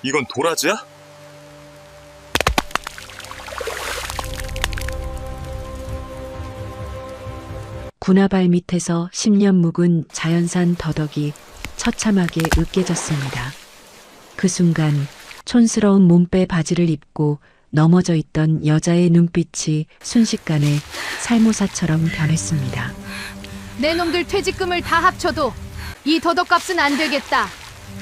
이건 도라지야? 군화발 밑에서 10년 묵은 자연산 더덕이 처참하게 으깨졌습니다. 그 순간 촌스러운 몸빼 바지를 입고 넘어져 있던 여자의 눈빛이 순식간에 살모사처럼 변했습니다. 내 놈들 퇴직금을 다 합쳐도 이 더덕값은 안 되겠다.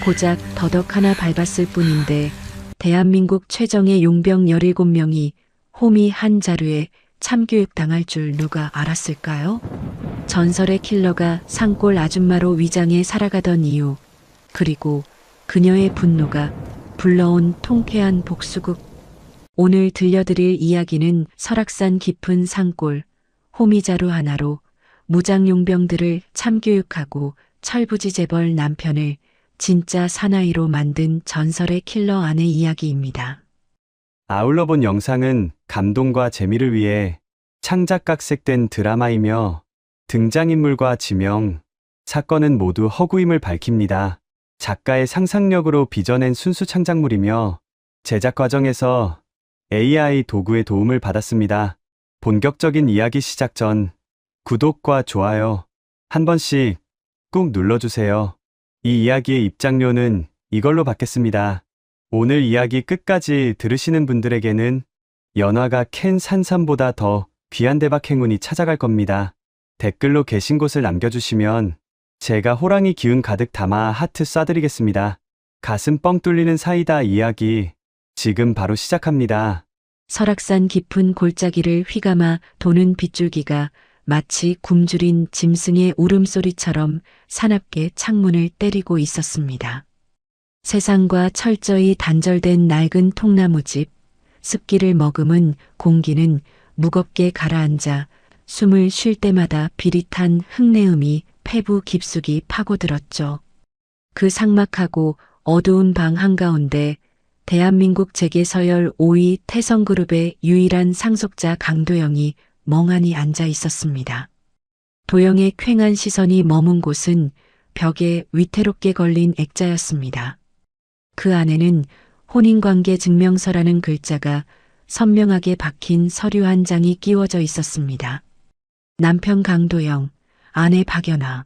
고작 더덕 하나 밟았을 뿐인데 대한민국 최정예 용병 17명이 호미 한 자루에 참교육당할 줄 누가 알았을까요? 전설의 킬러가 산골 아줌마로 위장해 살아가던 이유, 그리고 그녀의 분노가 불러온 통쾌한 복수극. 오늘 들려드릴 이야기는 설악산 깊은 산골, 호미자루 하나로 무장용병들을 참교육하고 철부지재벌 남편을 진짜 사나이로 만든 전설의 킬러 아내 이야기입니다. 아울러 본 영상은 감동과 재미를 위해 창작각색된 드라마이며 등장인물과 지명, 사건은 모두 허구임을 밝힙니다. 작가의 상상력으로 빚어낸 순수 창작물이며 제작 과정에서 AI 도구의 도움을 받았습니다. 본격적인 이야기 시작 전 구독과 좋아요 한 번씩 꾹 눌러주세요. 이 이야기의 입장료는 이걸로 받겠습니다. 오늘 이야기 끝까지 들으시는 분들에게는 연화가 캔 산삼보다 더 귀한 대박 행운이 찾아갈 겁니다. 댓글로 계신 곳을 남겨주시면 제가 호랑이 기운 가득 담아 하트 쏴드리겠습니다. 가슴 뻥 뚫리는 사이다 이야기 지금 바로 시작합니다. 설악산 깊은 골짜기를 휘감아 도는 빗줄기가 마치 굶주린 짐승의 울음소리처럼 사납게 창문을 때리고 있었습니다. 세상과 철저히 단절된 낡은 통나무집, 습기를 머금은 공기는 무겁게 가라앉아 숨을 쉴 때마다 비릿한 흙내음이 폐부 깊숙이 파고들었죠. 그 삭막하고 어두운 방 한가운데 대한민국 재계서열 5위 태성그룹의 유일한 상속자 강도영이 멍하니 앉아 있었습니다. 도영의 퀭한 시선이 머문 곳은 벽에 위태롭게 걸린 액자였습니다. 그 안에는 혼인관계 증명서라는 글자가 선명하게 박힌 서류 한 장이 끼워져 있었습니다. 남편 강도영, 아내 박연아.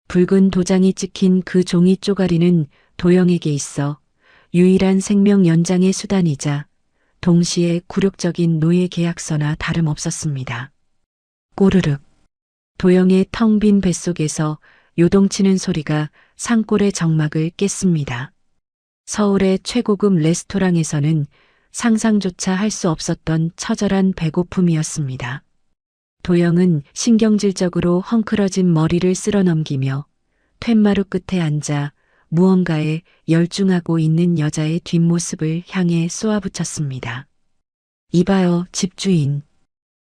붉은 도장이 찍힌 그 종이 쪼가리는 도영에게 있어 유일한 생명 연장의 수단이자 동시에 굴욕적인 노예 계약서나 다름없었습니다. 꼬르륵. 도영의 텅 빈 뱃속에서 요동치는 소리가 산골의 정막을 깼습니다. 서울의 최고급 레스토랑에서는 상상조차 할 수 없었던 처절한 배고픔이었습니다. 도영은 신경질적으로 헝클어진 머리를 쓸어넘기며 툇마루 끝에 앉아 무언가에 열중하고 있는 여자의 뒷모습을 향해 쏘아붙였습니다. 이봐요, 집주인.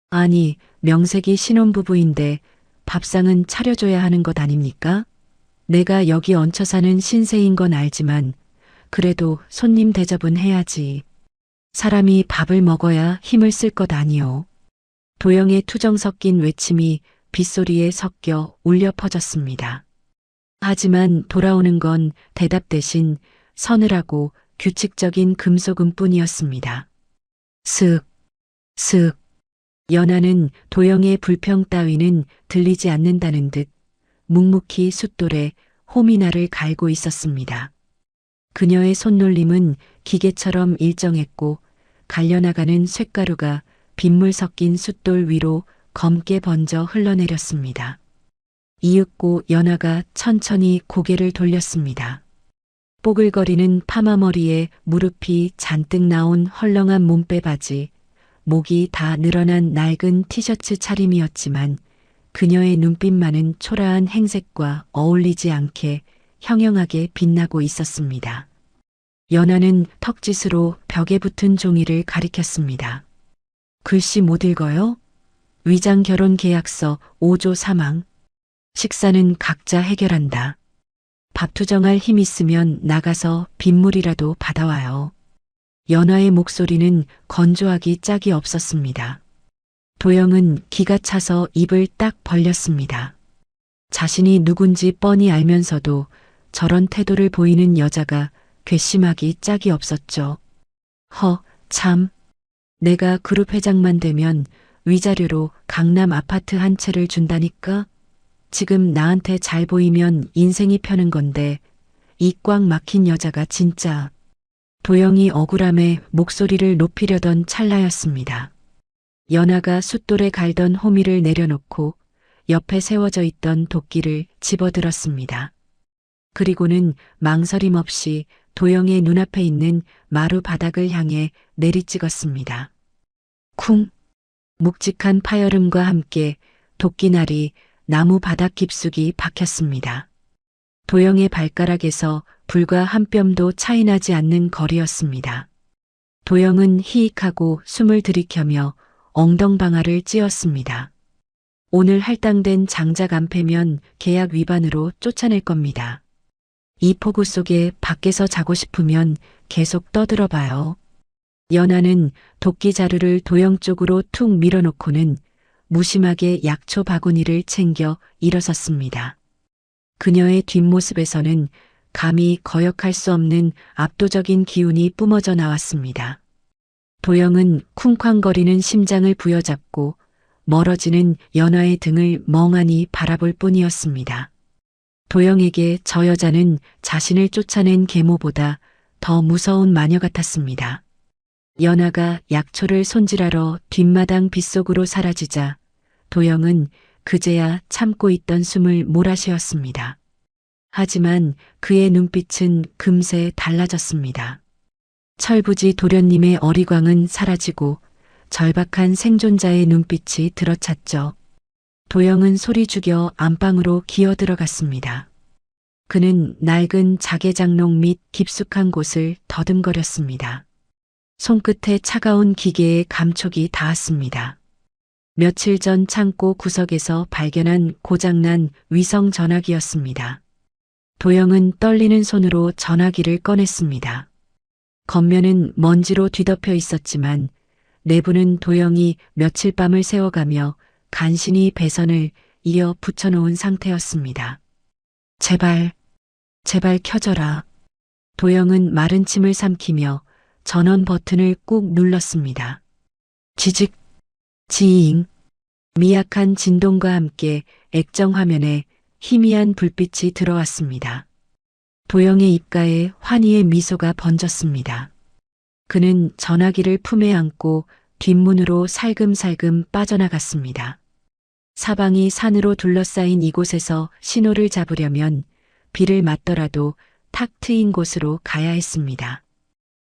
아니, 명색이 신혼부부인데 밥상은 차려줘야 하는 것 아닙니까? 내가 여기 얹혀 사는 신세인 건 알지만 그래도 손님 대접은 해야지. 사람이 밥을 먹어야 힘을 쓸 것 아니오. 도영의 투정 섞인 외침이 빗소리에 섞여 울려 퍼졌습니다. 하지만 돌아오는 건 대답 대신 서늘하고 규칙적인 금속음뿐이었습니다. 슥, 슥. 연하는 도영의 불평 따위는 들리지 않는다는 듯 묵묵히 숫돌에 호미나를 갈고 있었습니다. 그녀의 손놀림은 기계처럼 일정했고 갈려나가는 쇳가루가 빗물 섞인 숫돌 위로 검게 번져 흘러내렸습니다. 이윽고 연하가 천천히 고개를 돌렸습니다. 뽀글거리는 파마머리에 무릎이 잔뜩 나온 헐렁한 몸빼 바지, 목이 다 늘어난 낡은 티셔츠 차림이었지만 그녀의 눈빛만은 초라한 행색과 어울리지 않게 형형하게 빛나고 있었습니다. 연하는 턱짓으로 벽에 붙은 종이를 가리켰습니다. 글씨 못 읽어요? 위장 결혼 계약서 5조 사망. 식사는 각자 해결한다. 밥 투정할 힘 있으면 나가서 빗물이라도 받아와요. 연하의 목소리는 건조하기 짝이 없었습니다. 도영은 기가 차서 입을 딱 벌렸습니다. 자신이 누군지 뻔히 알면서도 저런 태도를 보이는 여자가 괘씸하기 짝이 없었죠. 참. 내가 그룹 회장만 되면 위자료로 강남 아파트 한 채를 준다니까? 지금 나한테 잘 보이면 인생이 펴는 건데 이 꽉 막힌 여자가 진짜. 도영이 억울함에 목소리를 높이려던 찰나였습니다. 연아가 숫돌에 갈던 호미를 내려놓고 옆에 세워져 있던 도끼를 집어들었습니다. 그리고는 망설임 없이 도영의 눈앞에 있는 마루 바닥을 향해 내리찍었습니다. 쿵! 묵직한 파열음과 함께 도끼날이 나무 바닥 깊숙이 박혔습니다. 도영의 발가락에서 불과 한 뼘도 차이나지 않는 거리였습니다. 도영은 히익하고 숨을 들이켜며 엉덩방아를 찧었습니다. 오늘 할당된 장작 안 패면 계약 위반으로 쫓아낼 겁니다. 이 폭우 속에 밖에서 자고 싶으면 계속 떠들어봐요. 연아는 도끼 자루를 도영 쪽으로 툭 밀어놓고는 무심하게 약초 바구니를 챙겨 일어섰습니다. 그녀의 뒷모습에서는 감히 거역할 수 없는 압도적인 기운이 뿜어져 나왔습니다. 도영은 쿵쾅거리는 심장을 부여잡고 멀어지는 연아의 등을 멍하니 바라볼 뿐이었습니다. 도영에게 저 여자는 자신을 쫓아낸 계모보다 더 무서운 마녀 같았습니다. 연아가 약초를 손질하러 뒷마당 빗속으로 사라지자 도영은 그제야 참고 있던 숨을 몰아쉬었습니다. 하지만 그의 눈빛은 금세 달라졌습니다. 철부지 도련님의 어리광은 사라지고 절박한 생존자의 눈빛이 들어찼죠. 도영은 소리 죽여 안방으로 기어 들어갔습니다. 그는 낡은 자개장롱 및 깊숙한 곳을 더듬거렸습니다. 손끝에 차가운 기계의 감촉이 닿았습니다. 며칠 전 창고 구석에서 발견한 고장난 위성 전화기였습니다. 도영은 떨리는 손으로 전화기를 꺼냈습니다. 겉면은 먼지로 뒤덮여 있었지만 내부는 도영이 며칠 밤을 새워가며 간신히 배선을 이어 붙여놓은 상태였습니다. 제발 켜져라. 도영은 마른 침을 삼키며 전원 버튼을 꾹 눌렀습니다. 지직, 지잉. 미약한 진동과 함께 액정 화면에 희미한 불빛이 들어왔습니다. 도영의 입가에 환희의 미소가 번졌습니다. 그는 전화기를 품에 안고 뒷문으로 살금살금 빠져나갔습니다. 사방이 산으로 둘러싸인 이곳에서 신호를 잡으려면 비를 맞더라도 탁 트인 곳으로 가야 했습니다.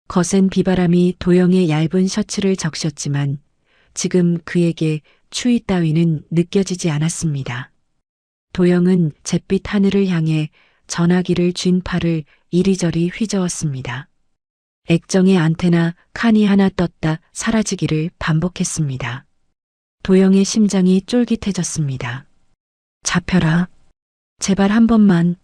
거센 비바람이 도영의 얇은 셔츠를 적셨지만 지금 그에게 추위 따위는 느껴지지 않았습니다. 도영은 잿빛 하늘을 향해 전화기를 쥔 팔을 이리저리 휘저었습니다. 액정의 안테나 칸이 하나 떴다 사라지기를 반복했습니다. 도영의 심장이 쫄깃해졌습니다. 잡혀라. 제발 한 번만.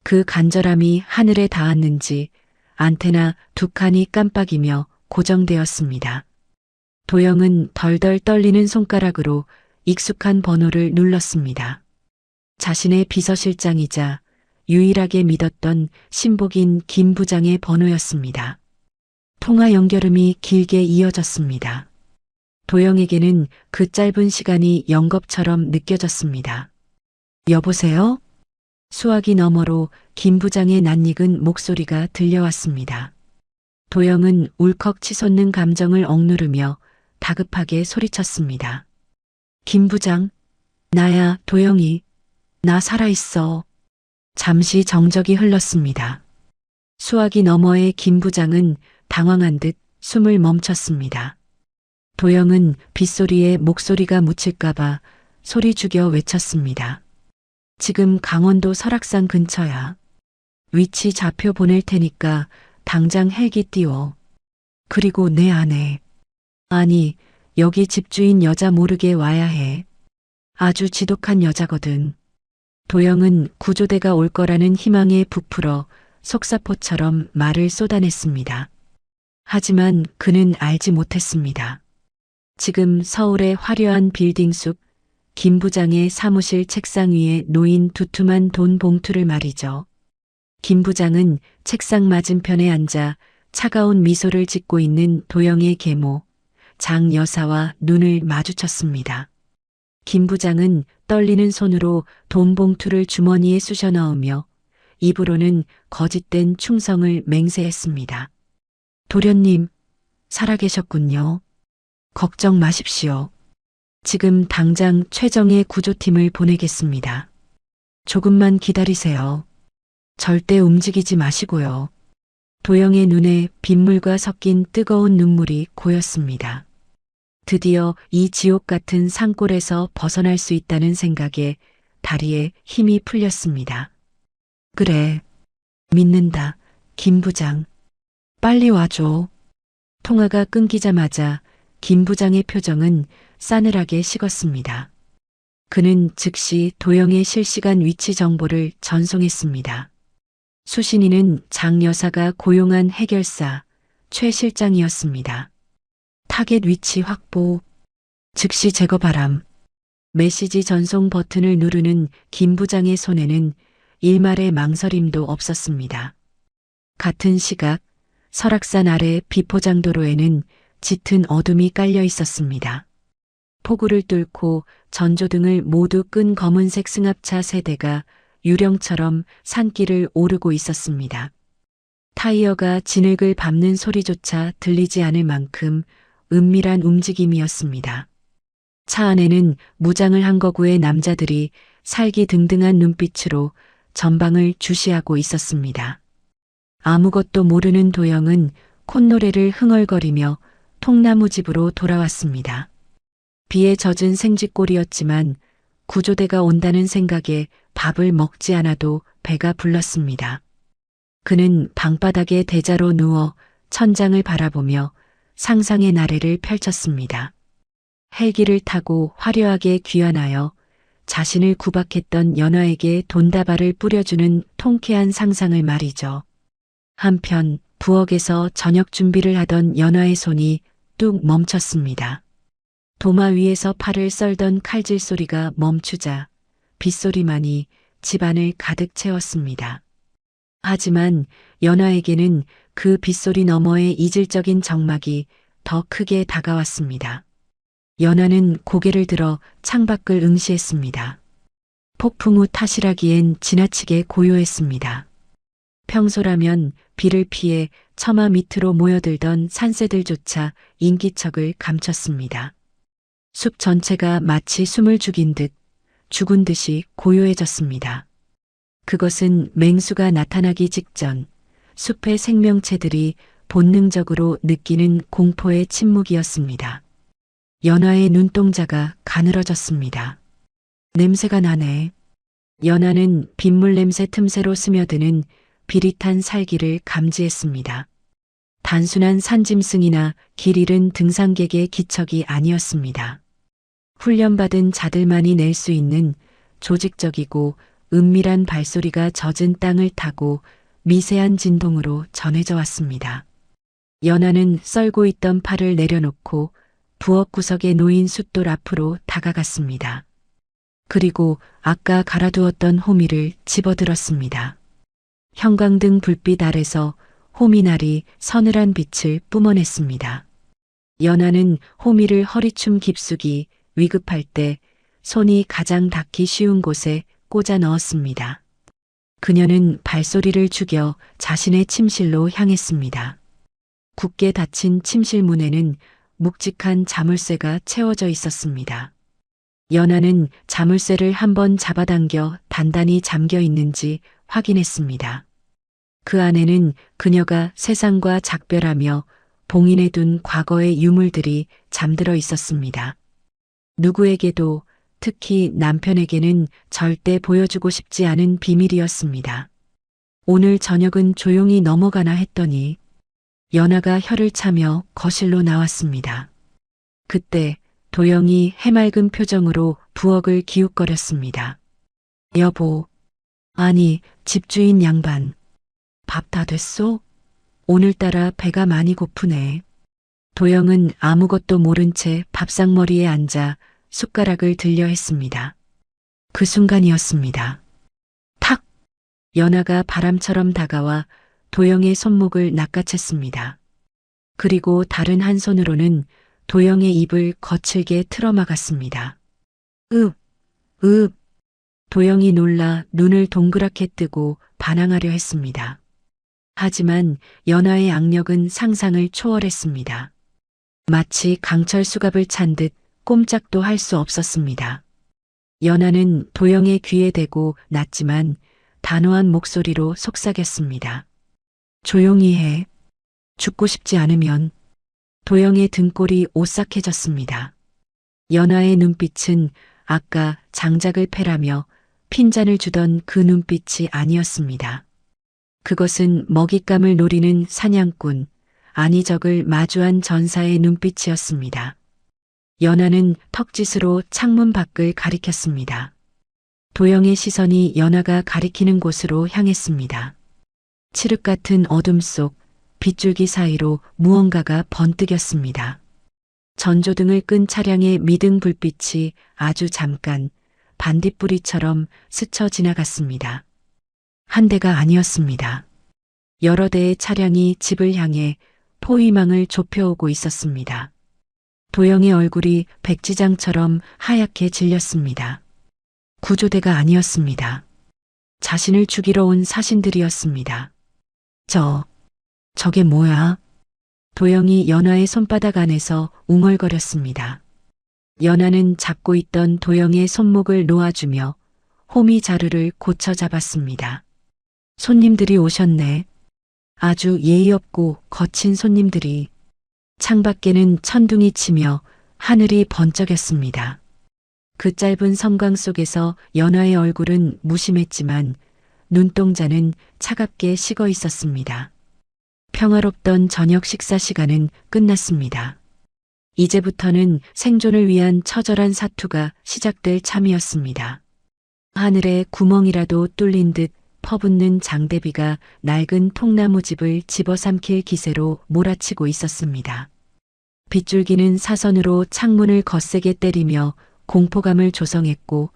그 간절함이 하늘에 닿았는지 안테나 두 칸이 깜빡이며 고정되었습니다. 도영은 덜덜 떨리는 손가락으로 익숙한 번호를 눌렀습니다. 자신의 비서실장이자 유일하게 믿었던 신복인 김 부장의 번호였습니다. 통화 연결음이 길게 이어졌습니다. 도영에게는 그 짧은 시간이 영겁처럼 느껴졌습니다. 여보세요? 수화기 너머로 김 부장의 낯익은 목소리가 들려왔습니다. 도영은 울컥 치솟는 감정을 억누르며 다급하게 소리쳤습니다. 김 부장, 나야, 도영이. 나 살아있어. 잠시 정적이 흘렀습니다. 수화기 너머의 김 부장은 당황한 듯 숨을 멈췄습니다. 도영은 빗소리에 목소리가 묻힐까봐 소리 죽여 외쳤습니다. 지금 강원도 설악산 근처야. 위치 좌표 보낼 테니까 당장 헬기 띄워. 그리고 내 아내. 아니, 여기 집주인 여자 모르게 와야 해. 아주 지독한 여자거든. 도영은 구조대가 올 거라는 희망에 부풀어 속사포처럼 말을 쏟아냈습니다. 하지만 그는 알지 못했습니다. 지금 서울의 화려한 빌딩 숲 김 부장의 사무실 책상 위에 놓인 두툼한 돈 봉투를 말이죠. 김 부장은 책상 맞은편에 앉아 차가운 미소를 짓고 있는 도영의 계모, 장 여사와 눈을 마주쳤습니다. 김 부장은 떨리는 손으로 돈 봉투를 주머니에 쑤셔 넣으며 입으로는 거짓된 충성을 맹세했습니다. 도련님, 살아계셨군요. 걱정 마십시오. 지금 당장 최정의 구조팀을 보내겠습니다. 조금만 기다리세요. 절대 움직이지 마시고요. 도영의 눈에 빗물과 섞인 뜨거운 눈물이 고였습니다. 드디어 이 지옥 같은 산골에서 벗어날 수 있다는 생각에 다리에 힘이 풀렸습니다. 그래, 믿는다, 김 부장. 빨리 와줘. 통화가 끊기자마자 김 부장의 표정은 싸늘하게 식었습니다. 그는 즉시 도영의 실시간 위치 정보를 전송했습니다. 수신이는 장 여사가 고용한 해결사 최 실장이었습니다. 타겟 위치 확보, 즉시 제거 바람. 메시지 전송 버튼을 누르는 김 부장의 손에는 일말의 망설임도 없었습니다. 같은 시각 설악산 아래 비포장도로에는 짙은 어둠이 깔려 있었습니다. 폭우를 뚫고 전조등을 모두 끈 검은색 승합차 세대가 유령처럼 산길을 오르고 있었습니다. 타이어가 진흙을 밟는 소리조차 들리지 않을 만큼 은밀한 움직임이었습니다. 차 안에는 무장을 한 거구의 남자들이 살기등등한 눈빛으로 전방을 주시하고 있었습니다. 아무것도 모르는 도영은 콧노래를 흥얼거리며 통나무 집으로 돌아왔습니다. 비에 젖은 생쥐꼴이었지만 구조대가 온다는 생각에 밥을 먹지 않아도 배가 불렀습니다. 그는 방바닥에 대자로 누워 천장을 바라보며 상상의 나래를 펼쳤습니다. 헬기를 타고 화려하게 귀환하여 자신을 구박했던 연화에게 돈다발을 뿌려주는 통쾌한 상상을 말이죠. 한편 부엌에서 저녁 준비를 하던 연화의 손이 뚝 멈췄습니다. 도마 위에서 팔을 썰던 칼질 소리가 멈추자 빗소리만이 집안을 가득 채웠습니다. 하지만 연화에게는 그 빗소리 너머의 이질적인 적막이 더 크게 다가왔습니다. 연화는 고개를 들어 창밖을 응시했습니다. 폭풍 후 탓이라기엔 지나치게 고요했습니다. 평소라면 비를 피해 처마 밑으로 모여들던 산새들조차 인기척을 감췄습니다. 숲 전체가 마치 숨을 죽인 듯 죽은 듯이 고요해졌습니다. 그것은 맹수가 나타나기 직전 숲의 생명체들이 본능적으로 느끼는 공포의 침묵이었습니다. 연화의 눈동자가 가늘어졌습니다. 냄새가 나네. 연화는 빗물 냄새 틈새로 스며드는 비릿한 살기를 감지했습니다. 단순한 산짐승이나 길 잃은 등산객의 기척이 아니었습니다. 훈련받은 자들만이 낼 수 있는 조직적이고 은밀한 발소리가 젖은 땅을 타고 미세한 진동으로 전해져 왔습니다. 연화는 썰고 있던 팔을 내려놓고 부엌 구석에 놓인 숫돌 앞으로 다가갔습니다. 그리고 아까 갈아두었던 호미를 집어들었습니다. 형광등 불빛 아래서 호미날이 서늘한 빛을 뿜어냈습니다. 연화는 호미를 허리춤 깊숙이 위급할 때 손이 가장 닿기 쉬운 곳에 꽂아 넣었습니다. 그녀는 발소리를 죽여 자신의 침실로 향했습니다. 굳게 닫힌 침실 문에는 묵직한 자물쇠가 채워져 있었습니다. 연화는 자물쇠를 한번 잡아당겨 단단히 잠겨 있는지 확인했습니다. 그 안에는 그녀가 세상과 작별하며 봉인해둔 과거의 유물들이 잠들어 있었습니다. 누구에게도 특히 남편에게는 절대 보여주고 싶지 않은 비밀이었습니다. 오늘 저녁은 조용히 넘어가나 했더니 연화가 혀를 차며 거실로 나왔습니다. 그때 도영이 해맑은 표정으로 부엌을 기웃거렸습니다. 여보, 아니 집주인 양반, 밥 다 됐소? 오늘따라 배가 많이 고프네. 도영은 아무것도 모른 채 밥상머리에 앉아 숟가락을 들려 했습니다. 그 순간이었습니다. 탁! 연하가 바람처럼 다가와 도영의 손목을 낚아챘습니다. 그리고 다른 한 손으로는 도영의 입을 거칠게 틀어막았습니다. 읍, 읍. 도영이 놀라 눈을 동그랗게 뜨고 반항하려 했습니다. 하지만 연하의 악력은 상상을 초월했습니다. 마치 강철 수갑을 찬 듯 꼼짝도 할 수 없었습니다. 연하는 도영의 귀에 대고 낮지만 단호한 목소리로 속삭였습니다. 조용히 해. 죽고 싶지 않으면. 도영의 등골이 오싹해졌습니다. 연하의 눈빛은 아까 장작을 패라며 핀잔을 주던 그 눈빛이 아니었습니다. 그것은 먹잇감을 노리는 사냥꾼, 안희적을 마주한 전사의 눈빛이었습니다. 연하는 턱짓으로 창문 밖을 가리켰습니다. 도영의 시선이 연하가 가리키는 곳으로 향했습니다. 칠흑 같은 어둠 속 빗줄기 사이로 무언가가 번뜩였습니다. 전조등을 끈 차량의 미등 불빛이 아주 잠깐 반딧불이처럼 스쳐 지나갔습니다. 한 대가 아니었습니다. 여러 대의 차량이 집을 향해 포위망을 좁혀오고 있었습니다. 도영의 얼굴이 백지장처럼 하얗게 질렸습니다. 구조대가 아니었습니다. 자신을 죽이러 온 사신들이었습니다. 저게 뭐야? 도영이 연하의 손바닥 안에서 웅얼거렸습니다. 연하는 잡고 있던 도영의 손목을 놓아주며 호미 자루를 고쳐 잡았습니다. 손님들이 오셨네. 아주 예의 없고 거친 손님들이. 창밖에는 천둥이 치며 하늘이 번쩍였습니다. 그 짧은 섬광 속에서 연하의 얼굴은 무심했지만 눈동자는 차갑게 식어 있었습니다. 평화롭던 저녁 식사 시간은 끝났습니다. 이제부터는 생존을 위한 처절한 사투가 시작될 참이었습니다. 하늘에 구멍이라도 뚫린 듯 퍼붓는 장대비가 낡은 통나무집을 집어삼킬 기세로 몰아치고 있었습니다. 빗줄기는 사선으로 창문을 거세게 때리며 공포감을 조성했고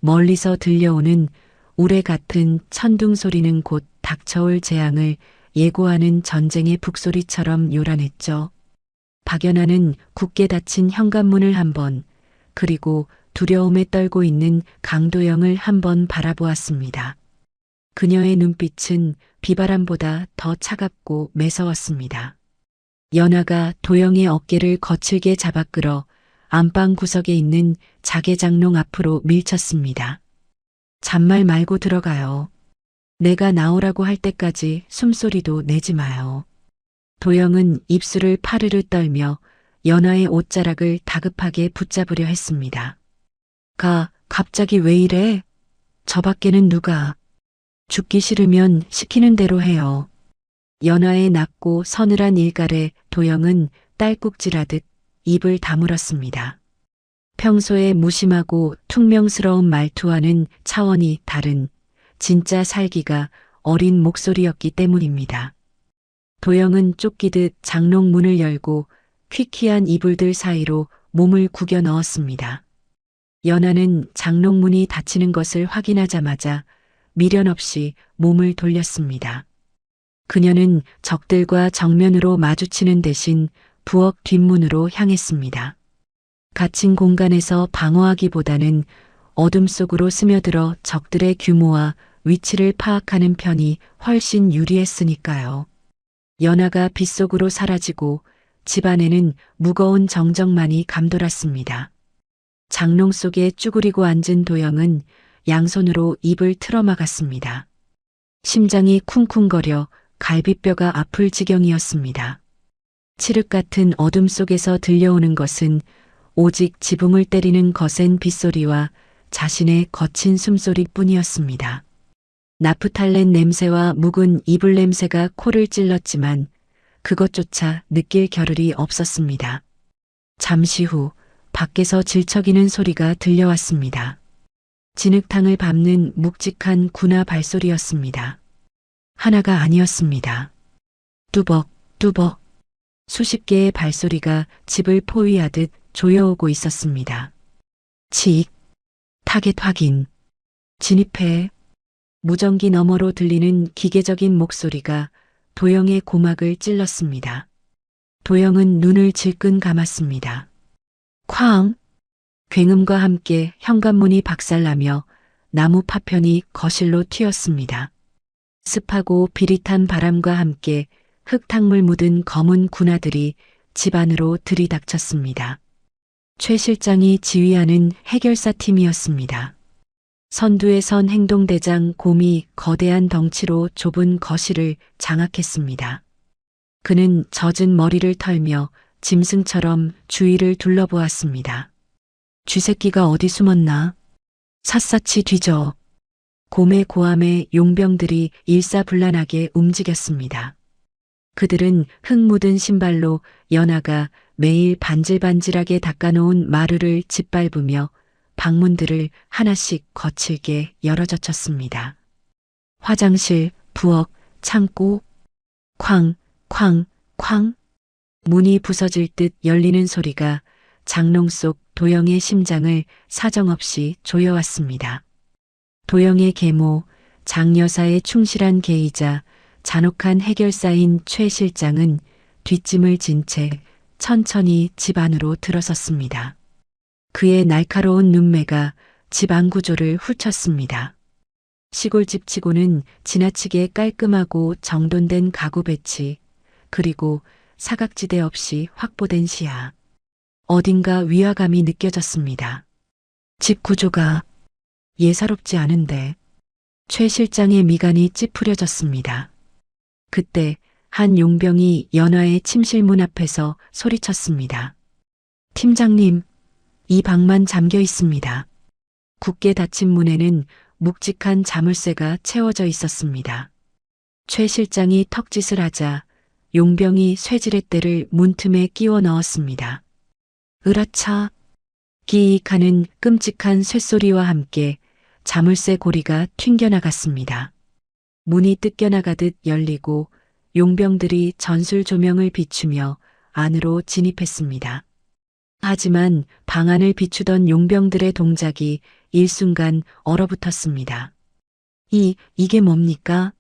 멀리서 들려오는 우레 같은 천둥 소리는 곧 닥쳐올 재앙을 예고하는 전쟁의 북소리처럼 요란했죠. 박연아는 굳게 닫힌 현관문을 한 번, 그리고 두려움에 떨고 있는 강도영을 한 번 바라보았습니다. 그녀의 눈빛은 비바람보다 더 차갑고 매서웠습니다. 연하가 도영의 어깨를 거칠게 잡아 끌어 안방 구석에 있는 자개장롱 앞으로 밀쳤습니다. 잔말 말고 들어가요. 내가 나오라고 할 때까지 숨소리도 내지 마요. 도영은 입술을 파르르 떨며 연하의 옷자락을 다급하게 붙잡으려 했습니다. 갑자기 왜 이래? 저 밖에는 누가? 죽기 싫으면 시키는 대로 해요. 연하의 낮고 서늘한 일갈에 도영은 딸꾹질하듯 입을 다물었습니다. 평소에 무심하고 퉁명스러운 말투와는 차원이 다른 진짜 살기가 어린 목소리였기 때문입니다. 도영은 쫓기듯 장롱 문을 열고 퀴퀴한 이불들 사이로 몸을 구겨 넣었습니다. 연하는 장롱 문이 닫히는 것을 확인하자마자 미련 없이 몸을 돌렸습니다. 그녀는 적들과 정면으로 마주치는 대신 부엌 뒷문으로 향했습니다. 갇힌 공간에서 방어하기보다는 어둠 속으로 스며들어 적들의 규모와 위치를 파악하는 편이 훨씬 유리했으니까요. 연하가 빗속으로 사라지고 집안에는 무거운 정적만이 감돌았습니다. 장롱 속에 쭈그리고 앉은 도영은 양손으로 입을 틀어막았습니다. 심장이 쿵쿵거려 갈비뼈가 아플 지경이었습니다. 칠흑 같은 어둠 속에서 들려오는 것은 오직 지붕을 때리는 거센 빗소리와 자신의 거친 숨소리뿐이었습니다. 나프탈렌 냄새와 묵은 이불 냄새가 코를 찔렀지만 그것조차 느낄 겨를이 없었습니다. 잠시 후 밖에서 질척이는 소리가 들려왔습니다. 진흙탕을 밟는 묵직한 구나 발소리였습니다. 하나가 아니었습니다. 뚜벅, 뚜벅. 수십 개의 발소리가 집을 포위하듯 조여오고 있었습니다. 칙, 타겟 확인, 진입해. 무전기 너머로 들리는 기계적인 목소리가 도영의 고막을 찔렀습니다. 도영은 눈을 질끈 감았습니다. 쾅! 굉음과 함께 현관문이 박살나며 나무 파편이 거실로 튀었습니다. 습하고 비릿한 바람과 함께 흙탕물 묻은 검은 군화들이 집 안으로 들이닥쳤습니다. 최 실장이 지휘하는 해결사 팀이었습니다. 선두에 선 행동대장 곰이 거대한 덩치로 좁은 거실을 장악했습니다. 그는 젖은 머리를 털며 짐승처럼 주위를 둘러보았습니다. 쥐새끼가 어디 숨었나? 샅샅이 뒤져. 곰의 고함에 용병들이 일사불란하게 움직였습니다. 그들은 흙 묻은 신발로 연하가 매일 반질반질하게 닦아놓은 마루를 짓밟으며 방문들을 하나씩 거칠게 열어젖혔습니다. 화장실, 부엌, 창고, 쾅, 쾅, 쾅. 문이 부서질 듯 열리는 소리가 장롱 속 도영의 심장을 사정없이 조여왔습니다. 도영의 계모, 장여사의 충실한 계이자 잔혹한 해결사인 최 실장은 뒷짐을 진 채 천천히 집 안으로 들어섰습니다. 그의 날카로운 눈매가 집 안 구조를 훑쳤습니다. 시골집 치고는 지나치게 깔끔하고 정돈된 가구 배치, 그리고 사각지대 없이 확보된 시야. 어딘가 위화감이 느껴졌습니다. 집 구조가 예사롭지 않은데. 최 실장의 미간이 찌푸려졌습니다. 그때 한 용병이 연화의 침실문 앞에서 소리쳤습니다. 팀장님, 이 방만 잠겨 있습니다. 굳게 닫힌 문에는 묵직한 자물쇠가 채워져 있었습니다. 최 실장이 턱짓을 하자 용병이 쇠지렛대를 문틈에 끼워 넣었습니다. 으라차! 기익하는 끔찍한 쇳소리와 함께 자물쇠 고리가 튕겨나갔습니다. 문이 뜯겨나가듯 열리고 용병들이 전술 조명을 비추며 안으로 진입했습니다. 하지만 방 안을 비추던 용병들의 동작이 일순간 얼어붙었습니다. 이게 뭡니까?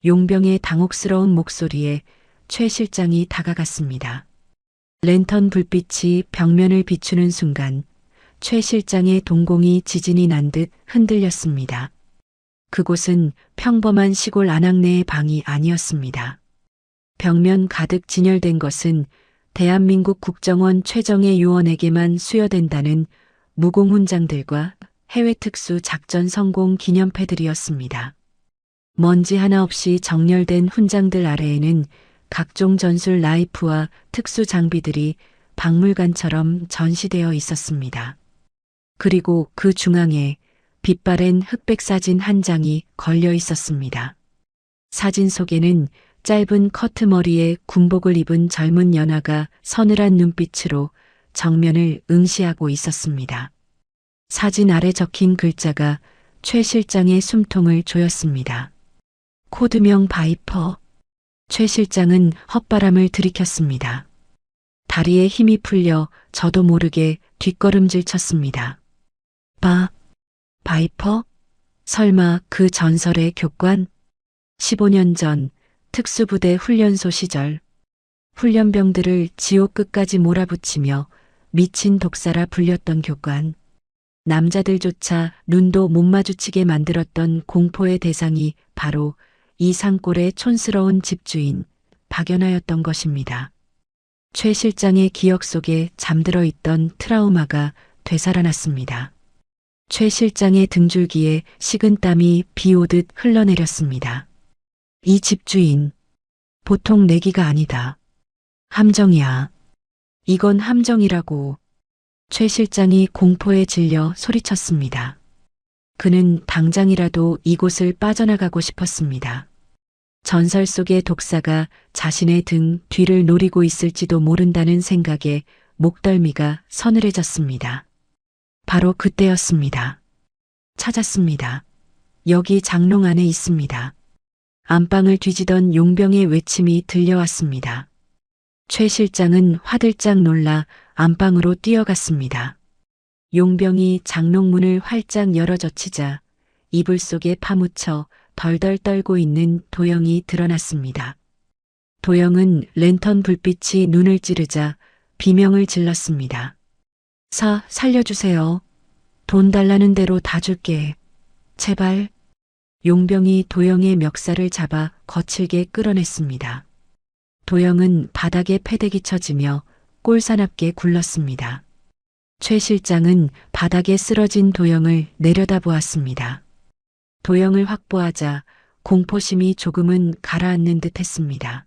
용병의 당혹스러운 목소리에 최 실장이 다가갔습니다. 랜턴 불빛이 벽면을 비추는 순간 최 실장의 동공이 지진이 난 듯 흔들렸습니다. 그곳은 평범한 시골 안악내의 방이 아니었습니다. 벽면 가득 진열된 것은 대한민국 국정원 최정예 요원에게만 수여된다는 무공훈장들과 해외 특수 작전 성공 기념패들이었습니다. 먼지 하나 없이 정렬된 훈장들 아래에는 각종 전술 라이프와 특수 장비들이 박물관처럼 전시되어 있었습니다. 그리고 그 중앙에 빛바랜 흑백 사진 한 장이 걸려 있었습니다. 사진 속에는 짧은 커트머리에 군복을 입은 젊은 연하가 서늘한 눈빛으로 정면을 응시하고 있었습니다. 사진 아래 적힌 글자가 최 실장의 숨통을 조였습니다. 코드명 바이퍼. 최 실장은 헛바람을 들이켰습니다. 다리에 힘이 풀려 저도 모르게 뒷걸음질 쳤습니다. 바이퍼? 설마 그 전설의 교관? 15년 전 특수부대 훈련소 시절 훈련병들을 지옥 끝까지 몰아붙이며 미친 독사라 불렸던 교관. 남자들조차 눈도 못 마주치게 만들었던 공포의 대상이 바로 이 산골의 촌스러운 집주인 박연아였던 것입니다. 최 실장의 기억 속에 잠들어 있던 트라우마가 되살아났습니다. 최 실장의 등줄기에 식은땀이 비 오듯 흘러내렸습니다. 이 집주인, 보통 내기가 아니다. 함정이야. 이건 함정이라고. 최 실장이 공포에 질려 소리쳤습니다. 그는 당장이라도 이곳을 빠져나가고 싶었습니다. 전설 속의 독사가 자신의 등 뒤를 노리고 있을지도 모른다는 생각에 목덜미가 서늘해졌습니다. 바로 그때였습니다. 찾았습니다. 여기 장롱 안에 있습니다. 안방을 뒤지던 용병의 외침이 들려왔습니다. 최 실장은 화들짝 놀라 안방으로 뛰어갔습니다. 용병이 장롱문을 활짝 열어젖히자 이불 속에 파묻혀 덜덜 떨고 있는 도영이 드러났습니다. 도영은 랜턴 불빛이 눈을 찌르자 비명을 질렀습니다. 살려주세요. 돈 달라는 대로 다 줄게. 제발. 용병이 도영의 멱살을 잡아 거칠게 끌어냈습니다. 도영은 바닥에 패대기 쳐지며 꼴사납게 굴렀습니다. 최 실장은 바닥에 쓰러진 도영을 내려다보았습니다. 도영을 확보하자 공포심이 조금은 가라앉는 듯 했습니다.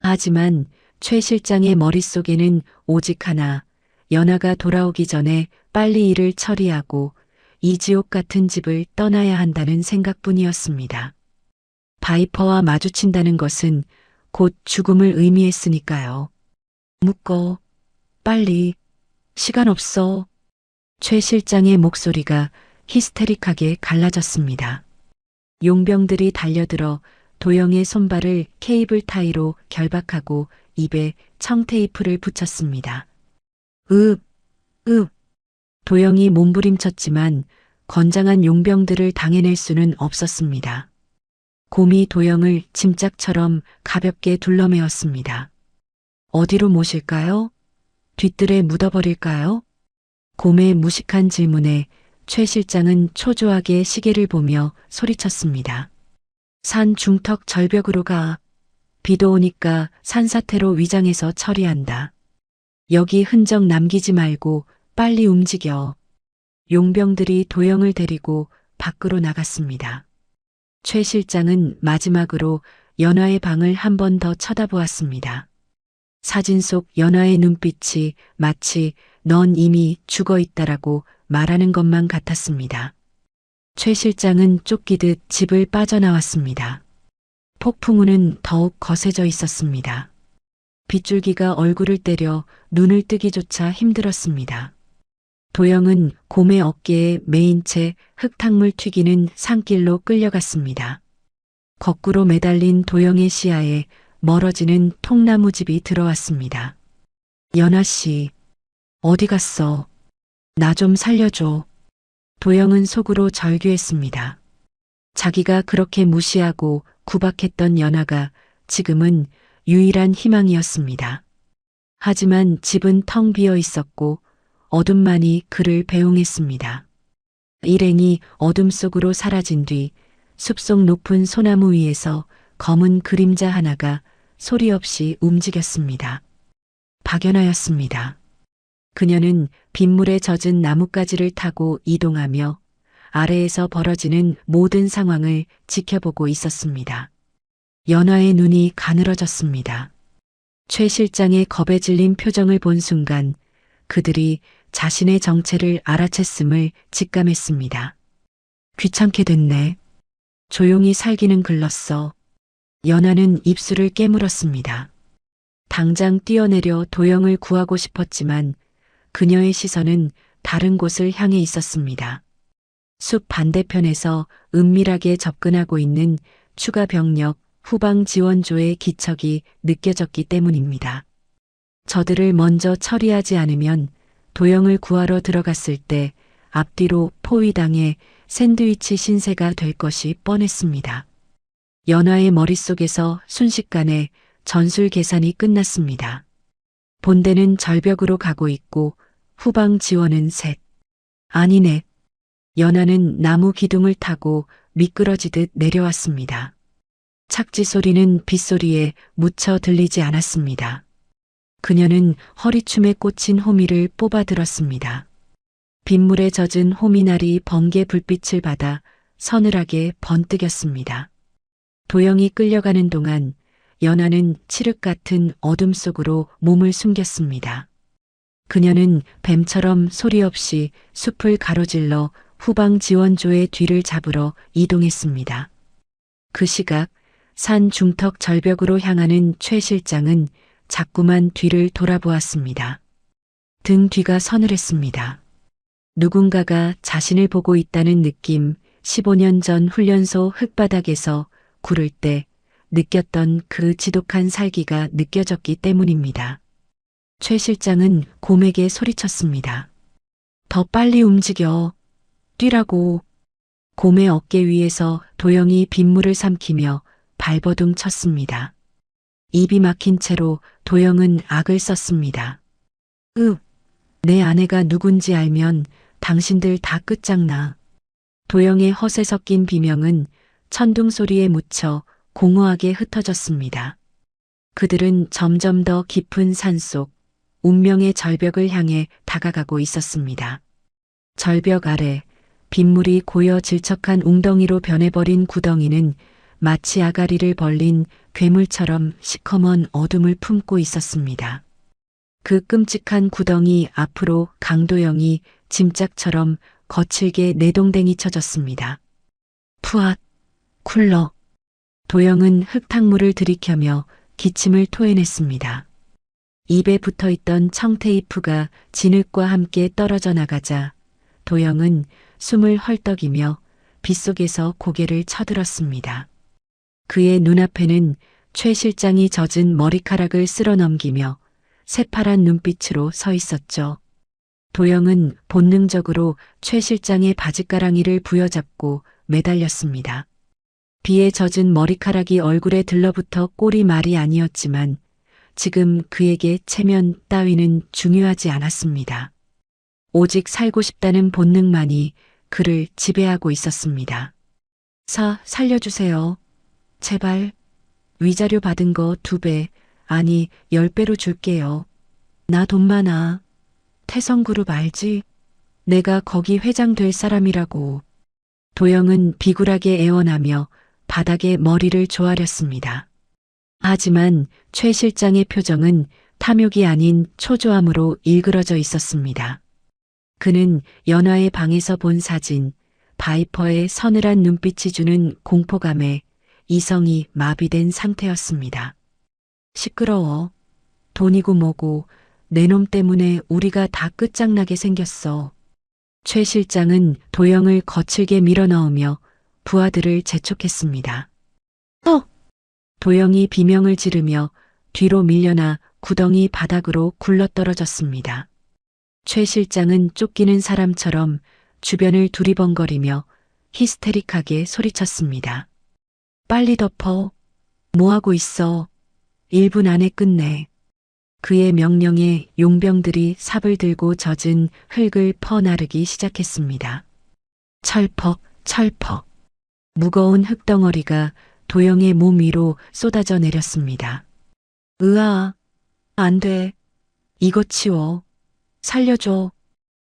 하지만 최 실장의 머릿속에는 오직 하나, 연아가 돌아오기 전에 빨리 일을 처리하고 이 지옥 같은 집을 떠나야 한다는 생각뿐이었습니다. 바이퍼와 마주친다는 것은 곧 죽음을 의미했으니까요. 묶어. 빨리. 시간 없어. 최 실장의 목소리가 히스테릭하게 갈라졌습니다. 용병들이 달려들어 도영의 손발을 케이블 타이로 결박하고 입에 청테이프를 붙였습니다. 도영이 몸부림쳤지만 건장한 용병들을 당해낼 수는 없었습니다. 곰이 도영을 짐짝처럼 가볍게 둘러매었습니다. 어디로 모실까요? 뒤뜰에 묻어버릴까요? 곰의 무식한 질문에 최 실장은 초조하게 시계를 보며 소리쳤습니다. 산 중턱 절벽으로 가. 비도 오니까 산사태로 위장해서 처리한다. 여기 흔적 남기지 말고 빨리 움직여. 용병들이 도영을 데리고 밖으로 나갔습니다. 최 실장은 마지막으로 연화의 방을 한 번 더 쳐다보았습니다. 사진 속 연화의 눈빛이 마치 넌 이미 죽어 있다라고 말하는 것만 같았습니다. 최 실장은 쫓기듯 집을 빠져나왔습니다. 폭풍우는 더욱 거세져 있었습니다. 빗줄기가 얼굴을 때려 눈을 뜨기조차 힘들었습니다. 도영은 곰의 어깨에 매인 채 흙탕물 튀기는 산길로 끌려갔습니다. 거꾸로 매달린 도영의 시야에 멀어지는 통나무집이 들어왔습니다. 연아 씨, 어디 갔어? 나 좀 살려줘. 도영은 속으로 절규했습니다. 자기가 그렇게 무시하고 구박했던 연아가 지금은 유일한 희망이었습니다. 하지만 집은 텅 비어 있었고 어둠만이 그를 배웅했습니다. 일행이 어둠 속으로 사라진 뒤 숲속 높은 소나무 위에서 검은 그림자 하나가 소리 없이 움직였습니다. 박연아였습니다. 그녀는 빗물에 젖은 나뭇가지를 타고 이동하며 아래에서 벌어지는 모든 상황을 지켜보고 있었습니다. 연화의 눈이 가늘어졌습니다. 최 실장의 겁에 질린 표정을 본 순간 그들이 자신의 정체를 알아챘음을 직감했습니다. 귀찮게 됐네. 조용히 살기는 글렀어. 연화는 입술을 깨물었습니다. 당장 뛰어내려 도영을 구하고 싶었지만 그녀의 시선은 다른 곳을 향해 있었습니다. 숲 반대편에서 은밀하게 접근하고 있는 추가 병력 후방 지원조의 기척이 느껴졌기 때문입니다. 저들을 먼저 처리하지 않으면 도영을 구하러 들어갔을 때 앞뒤로 포위당해 샌드위치 신세가 될 것이 뻔했습니다. 연화의 머릿속에서 순식간에 전술 계산이 끝났습니다. 본대는 절벽으로 가고 있고 후방 지원은 셋. 아니네. 연화는 나무 기둥을 타고 미끄러지듯 내려왔습니다. 착지 소리는 빗소리에 묻혀 들리지 않았습니다. 그녀는 허리춤에 꽂힌 호미를 뽑아 들었습니다. 빗물에 젖은 호미날이 번개 불빛을 받아 서늘하게 번뜩였습니다. 도영이 끌려가는 동안 연화는 칠흑 같은 어둠 속으로 몸을 숨겼습니다. 그녀는 뱀처럼 소리 없이 숲을 가로질러 후방 지원조의 뒤를 잡으러 이동했습니다. 그 시각 산 중턱 절벽으로 향하는 최 실장은 자꾸만 뒤를 돌아보았습니다. 등 뒤가 서늘했습니다. 누군가가 자신을 보고 있다는 느낌, 15년 전 훈련소 흙바닥에서 구를 때 느꼈던 그 지독한 살기가 느껴졌기 때문입니다. 최 실장은 곰에게 소리쳤습니다. 더 빨리 움직여. 뛰라고. 곰의 어깨 위에서 도영이 빗물을 삼키며 발버둥 쳤습니다. 입이 막힌 채로 도영은 악을 썼습니다. 내 아내가 누군지 알면 당신들 다 끝장나. 도영의 헛에 섞인 비명은 천둥 소리에 묻혀 공허하게 흩어졌습니다. 그들은 점점 더 깊은 산속, 운명의 절벽을 향해 다가가고 있었습니다. 절벽 아래 빗물이 고여 질척한 웅덩이로 변해버린 구덩이는 마치 아가리를 벌린 괴물처럼 시커먼 어둠을 품고 있었습니다. 그 끔찍한 구덩이 앞으로 강도영이 짐짝처럼 거칠게 내동댕이 쳐졌습니다. 푸앗, 쿨러. 도영은 흙탕물을 들이켜며 기침을 토해냈습니다. 입에 붙어있던 청테이프가 진흙과 함께 떨어져 나가자 도영은 숨을 헐떡이며 빗속에서 고개를 쳐들었습니다. 그의 눈앞에는 최 실장이 젖은 머리카락을 쓸어 넘기며 새파란 눈빛으로 서 있었죠. 도영은 본능적으로 최 실장의 바지가랑이를 부여잡고 매달렸습니다. 비에 젖은 머리카락이 얼굴에 들러붙어 꼴이 말이 아니었지만 지금 그에게 체면 따위는 중요하지 않았습니다. 오직 살고 싶다는 본능만이 그를 지배하고 있었습니다. 살려주세요. 제발. 위자료 받은 거 2배, 아니 10배로 줄게요. 나 돈 많아. 태성그룹 알지? 내가 거기 회장 될 사람이라고. 도영은 비굴하게 애원하며 바닥에 머리를 조아렸습니다. 하지만 최 실장의 표정은 탐욕이 아닌 초조함으로 일그러져 있었습니다. 그는 연화의 방에서 본 사진, 바이퍼의 서늘한 눈빛이 주는 공포감에 이성이 마비된 상태였습니다. 시끄러워. 돈이고 뭐고 내 놈 때문에 우리가 다 끝장나게 생겼어. 최 실장은 도영을 거칠게 밀어넣으며 부하들을 재촉했습니다. 도영이 비명을 지르며 뒤로 밀려나 구덩이 바닥으로 굴러떨어졌습니다. 최 실장은 쫓기는 사람처럼 주변을 두리번거리며 히스테릭하게 소리쳤습니다. 빨리 덮어. 뭐하고 있어. 1분 안에 끝내. 그의 명령에 용병들이 삽을 들고 젖은 흙을 퍼나르기 시작했습니다. 철퍽, 철퍽. 무거운 흙덩어리가 도영의 몸 위로 쏟아져 내렸습니다. 으아, 안 돼. 이거 치워. 살려줘.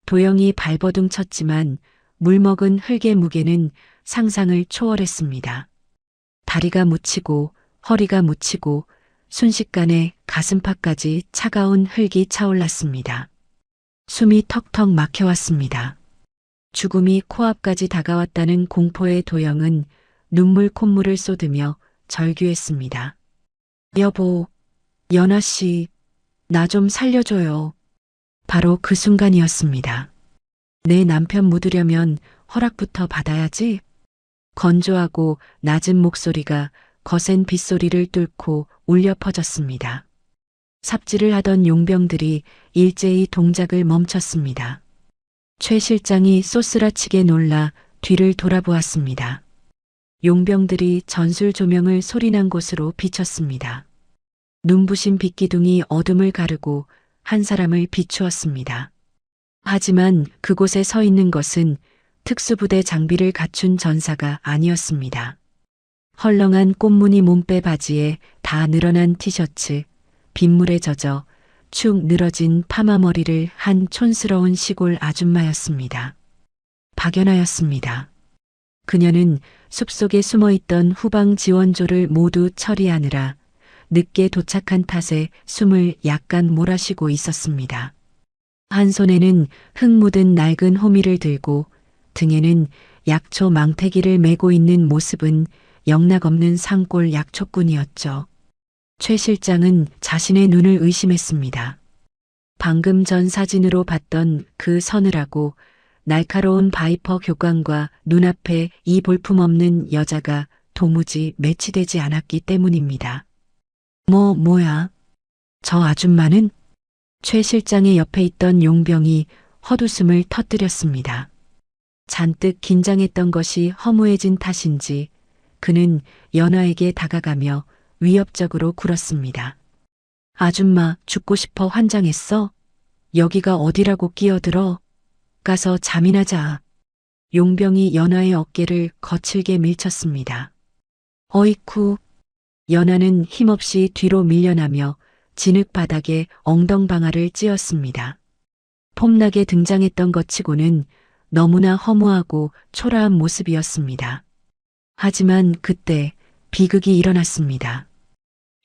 도영이 발버둥 쳤지만 물먹은 흙의 무게는 상상을 초월했습니다. 다리가 묻히고 허리가 묻히고 순식간에 가슴팍까지 차가운 흙이 차올랐습니다. 숨이 턱턱 막혀왔습니다. 죽음이 코앞까지 다가왔다는 공포의 도영은 눈물 콧물을 쏟으며 절규했습니다. 여보, 연아씨, 나 좀 살려줘요. 바로 그 순간이었습니다. 내 남편 묻으려면 허락부터 받아야지. 건조하고 낮은 목소리가 거센 빗소리를 뚫고 울려 퍼졌습니다. 삽질을 하던 용병들이 일제히 동작을 멈췄습니다. 최 실장이 쏘스라치게 놀라 뒤를 돌아보았습니다. 용병들이 전술 조명을 소리난 곳으로 비췄습니다. 눈부신 빛기둥이 어둠을 가르고 한 사람을 비추었습니다. 하지만 그곳에 서 있는 것은 특수부대 장비를 갖춘 전사가 아니었습니다. 헐렁한 꽃무늬 몸빼 바지에 다 늘어난 티셔츠, 빗물에 젖어 축 늘어진 파마머리를 한 촌스러운 시골 아줌마였습니다. 박연아였습니다. 그녀는 숲속에 숨어있던 후방 지원조를 모두 처리하느라 늦게 도착한 탓에 숨을 약간 몰아쉬고 있었습니다. 한 손에는 흙 묻은 낡은 호미를 들고 등에는 약초 망태기를 메고 있는 모습은 영락없는 산골 약초꾼이었죠. 최 실장은 자신의 눈을 의심했습니다. 방금 전 사진으로 봤던 그 서늘하고 날카로운 바이퍼 교관과 눈앞에 이 볼품없는 여자가 도무지 매치되지 않았기 때문입니다. 뭐야? 저 아줌마는? 최 실장의 옆에 있던 용병이 헛웃음을 터뜨렸습니다. 잔뜩 긴장했던 것이 허무해진 탓인지 그는 연화에게 다가가며 위협적으로 굴었습니다. 아줌마 죽고 싶어 환장했어? 여기가 어디라고 끼어들어? 가서 잠이나 자. 용병이 연화의 어깨를 거칠게 밀쳤습니다. 어이쿠. 연화는 힘없이 뒤로 밀려나며 진흙 바닥에 엉덩방아를 찧었습니다. 폼나게 등장했던 것 치고는 너무나 허무하고 초라한 모습이었습니다. 하지만 그때 비극이 일어났습니다.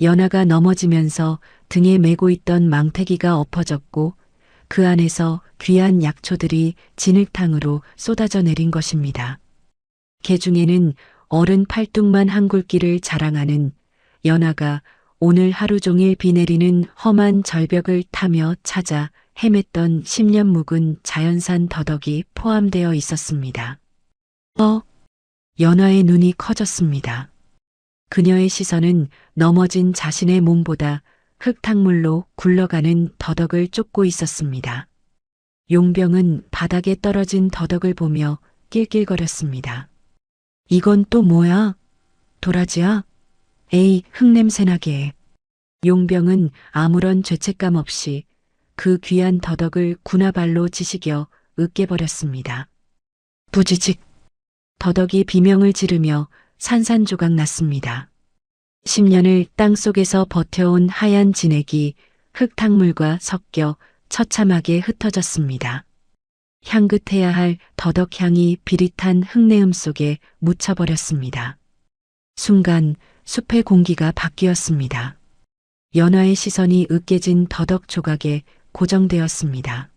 연화가 넘어지면서 등에 메고 있던 망태기가 엎어졌고 그 안에서 귀한 약초들이 진흙탕으로 쏟아져 내린 것입니다. 개중에는 어른 팔뚝만 한 굵기를 자랑하는 연화가 오늘 하루 종일 비 내리는 험한 절벽을 타며 찾아 헤맸던 10년 묵은 자연산 더덕이 포함되어 있었습니다. 연화의 눈이 커졌습니다. 그녀의 시선은 넘어진 자신의 몸보다 흙탕물로 굴러가는 더덕을 쫓고 있었습니다. 용병은 바닥에 떨어진 더덕을 보며 낄낄거렸습니다. 이건 또 뭐야? 도라지야? 에이, 흙냄새나게. 용병은 아무런 죄책감 없이 그 귀한 더덕을 군화발로 지시겨 으깨버렸습니다. 부지직. 더덕이 비명을 지르며 산산조각 났습니다. 10년을 땅속에서 버텨온 하얀 진액이 흙탕물과 섞여 처참하게 흩어졌습니다. 향긋해야 할 더덕향이 비릿한 흙내음 속에 묻혀버렸습니다. 순간 숲의 공기가 바뀌었습니다. 연화의 시선이 으깨진 더덕 조각에 고정되었습니다.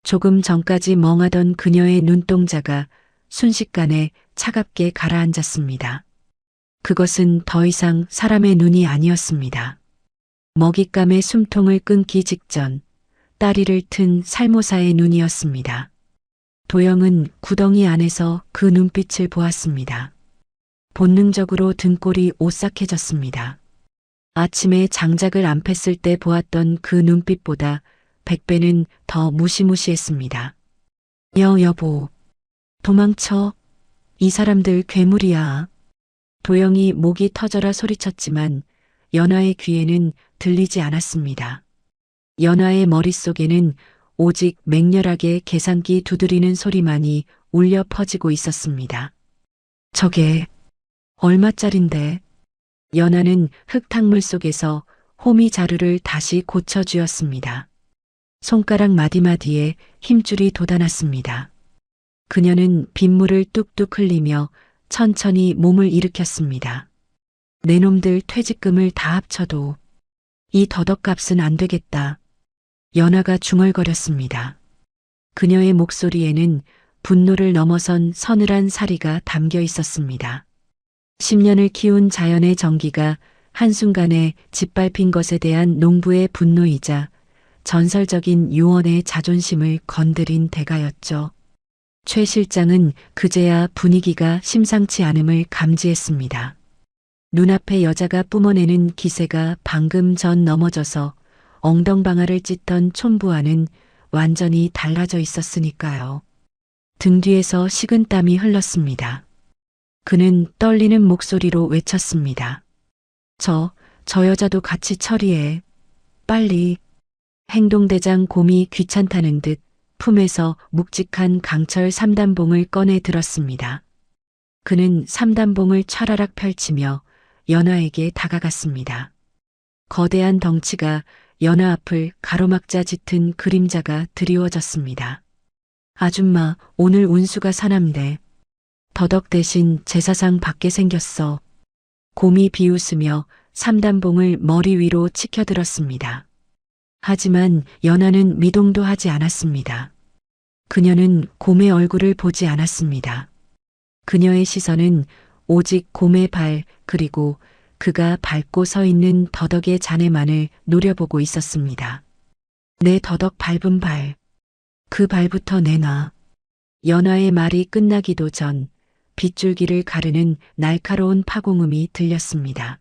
조금 전까지 멍하던 그녀의 눈동자가 순식간에 차갑게 가라앉았습니다. 그것은 더 이상 사람의 눈이 아니었습니다. 먹잇감의 숨통을 끊기 직전 다리를 튼 살모사의 눈이었습니다. 도영은 구덩이 안에서 그 눈빛을 보았습니다. 본능적으로 등골이 오싹해졌습니다. 아침에 장작을 안 팼을 때 보았던 그 눈빛보다 100배는 더 무시무시했습니다. 여보, 도망쳐. 이 사람들 괴물이야. 도영이 목이 터져라 소리쳤지만 연화의 귀에는 들리지 않았습니다. 연화의 머릿속에는 오직 맹렬하게 계산기 두드리는 소리만이 울려 퍼지고 있었습니다. 저게 얼마짜린데? 연화는 흙탕물 속에서 호미 자루를 다시 고쳐쥐었습니다. 손가락 마디마디에 힘줄이 돋아났습니다. 그녀는 빗물을 뚝뚝 흘리며 천천히 몸을 일으켰습니다. 내 놈들 퇴직금을 다 합쳐도 이 더덕값은 안 되겠다. 연화가 중얼거렸습니다. 그녀의 목소리에는 분노를 넘어선 서늘한 사리가 담겨 있었습니다. 10년을 키운 자연의 정기가 한순간에 짓밟힌 것에 대한 농부의 분노이자 전설적인 유언의 자존심을 건드린 대가였죠. 최 실장은 그제야 분위기가 심상치 않음을 감지했습니다. 눈앞에 여자가 뿜어내는 기세가 방금 전 넘어져서 엉덩방아를 찢던 촌부와는 완전히 달라져 있었으니까요. 등 뒤에서 식은땀이 흘렀습니다. 그는 떨리는 목소리로 외쳤습니다. 저 여자도 같이 처리해. 빨리. 행동대장 곰이 귀찮다는 듯 품에서 묵직한 강철 3단봉을 꺼내 들었습니다. 그는 3단봉을 차라락 펼치며 연화에게 다가갔습니다. 거대한 덩치가 연화 앞을 가로막자 짙은 그림자가 드리워졌습니다. 아줌마, 오늘 운수가 사납네. 더덕 대신 제사상 받게 생겼어. 곰이 비웃으며 3단봉을 머리 위로 치켜들었습니다. 하지만 연화는 미동도 하지 않았습니다. 그녀는 곰의 얼굴을 보지 않았습니다. 그녀의 시선은 오직 곰의 발 그리고 그가 밟고 서 있는 더덕의 잔해만을 노려보고 있었습니다. 내 더덕 밟은 발. 그 발부터 내놔. 연화의 말이 끝나기도 전 빗줄기를 가르는 날카로운 파공음이 들렸습니다.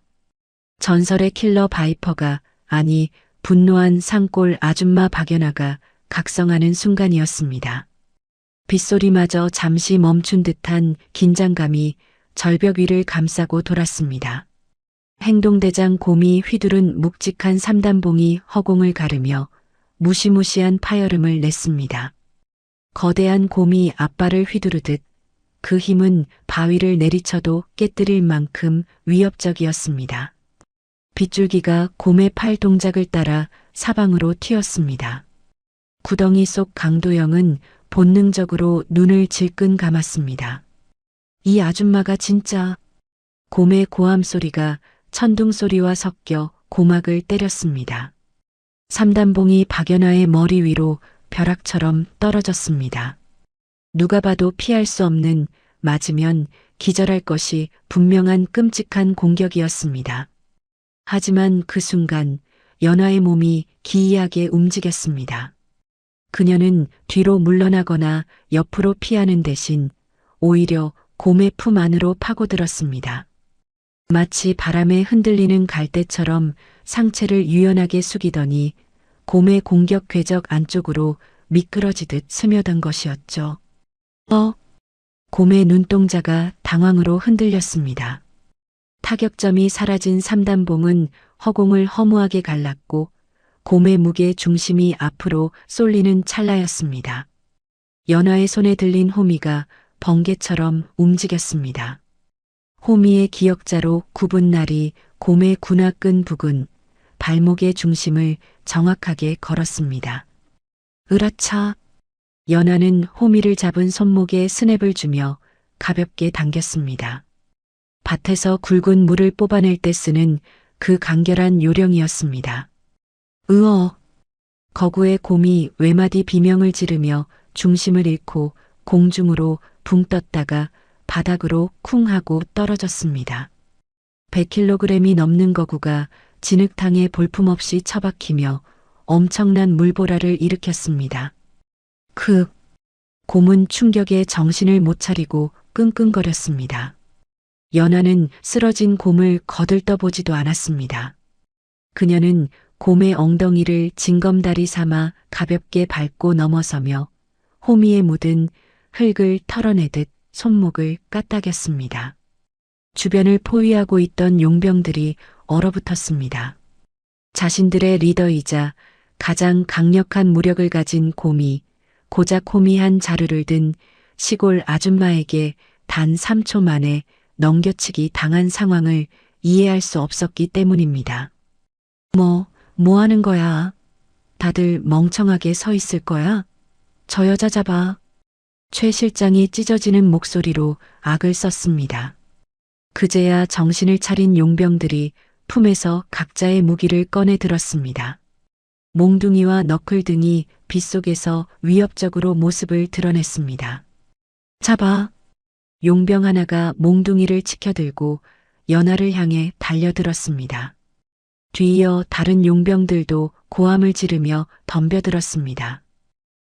전설의 킬러 바이퍼가 아니 분노한 산골 아줌마 박연아가 각성하는 순간이었습니다. 빗소리마저 잠시 멈춘 듯한 긴장감이 절벽 위를 감싸고 돌았습니다. 행동대장 곰이 휘두른 묵직한 삼단봉이 허공을 가르며 무시무시한 파열음을 냈습니다. 거대한 곰이 앞발을 휘두르듯 그 힘은 바위를 내리쳐도 깨뜨릴 만큼 위협적이었습니다. 빗줄기가 곰의 팔 동작을 따라 사방으로 튀었습니다. 구덩이 속 강도영은 본능적으로 눈을 질끈 감았습니다. 이 아줌마가 진짜. 곰의 고함 소리가 천둥 소리와 섞여 고막을 때렸습니다. 삼단봉이 박연아의 머리 위로 벼락처럼 떨어졌습니다. 누가 봐도 피할 수 없는, 맞으면 기절할 것이 분명한 끔찍한 공격이었습니다. 하지만 그 순간 연아의 몸이 기이하게 움직였습니다. 그녀는 뒤로 물러나거나 옆으로 피하는 대신 오히려 곰의 품 안으로 파고들었습니다. 마치 바람에 흔들리는 갈대처럼 상체를 유연하게 숙이더니 곰의 공격 궤적 안쪽으로 미끄러지듯 스며든 것이었죠. 곰의 눈동자가 당황으로 흔들렸습니다. 타격점이 사라진 삼단봉은 허공을 허무하게 갈랐고 곰의 무게 중심이 앞으로 쏠리는 찰나였습니다. 연아의 손에 들린 호미가 번개처럼 움직였습니다. 호미의 기역자로 굽은 날이 곰의 군화끈 부근 발목의 중심을 정확하게 걸었습니다. 으라차! 연아는 호미를 잡은 손목에 스냅을 주며 가볍게 당겼습니다. 밭에서 굵은 물을 뽑아낼 때 쓰는 그 간결한 요령이었습니다. 으어! 거구의 곰이 외마디 비명을 지르며 중심을 잃고 공중으로 붕 떴다가 바닥으로 쿵 하고 떨어졌습니다. 100kg이 넘는 거구가 진흙탕에 볼품없이 처박히며 엄청난 물보라를 일으켰습니다. 곰은 충격에 정신을 못 차리고 끙끙거렸습니다. 연아는 쓰러진 곰을 거들떠보지도 않았습니다. 그녀는 곰의 엉덩이를 징검다리 삼아 가볍게 밟고 넘어서며 호미에 묻은 흙을 털어내듯 손목을 까딱였습니다. 주변을 포위하고 있던 용병들이 얼어붙었습니다. 자신들의 리더이자 가장 강력한 무력을 가진 곰이 고작 호미 한 자루를 든 시골 아줌마에게 단 3초 만에 넘겨치기 당한 상황을 이해할 수 없었기 때문입니다. 뭐 하는 거야? 다들 멍청하게 서 있을 거야? 저 여자 잡아. 최 실장이 찢어지는 목소리로 악을 썼습니다. 그제야 정신을 차린 용병들이 품에서 각자의 무기를 꺼내 들었습니다. 몽둥이와 너클 등이 빗속에서 위협적으로 모습을 드러냈습니다. 잡아! 용병 하나가 몽둥이를 치켜들고 연아를 향해 달려들었습니다. 뒤이어 다른 용병들도 고함을 지르며 덤벼들었습니다.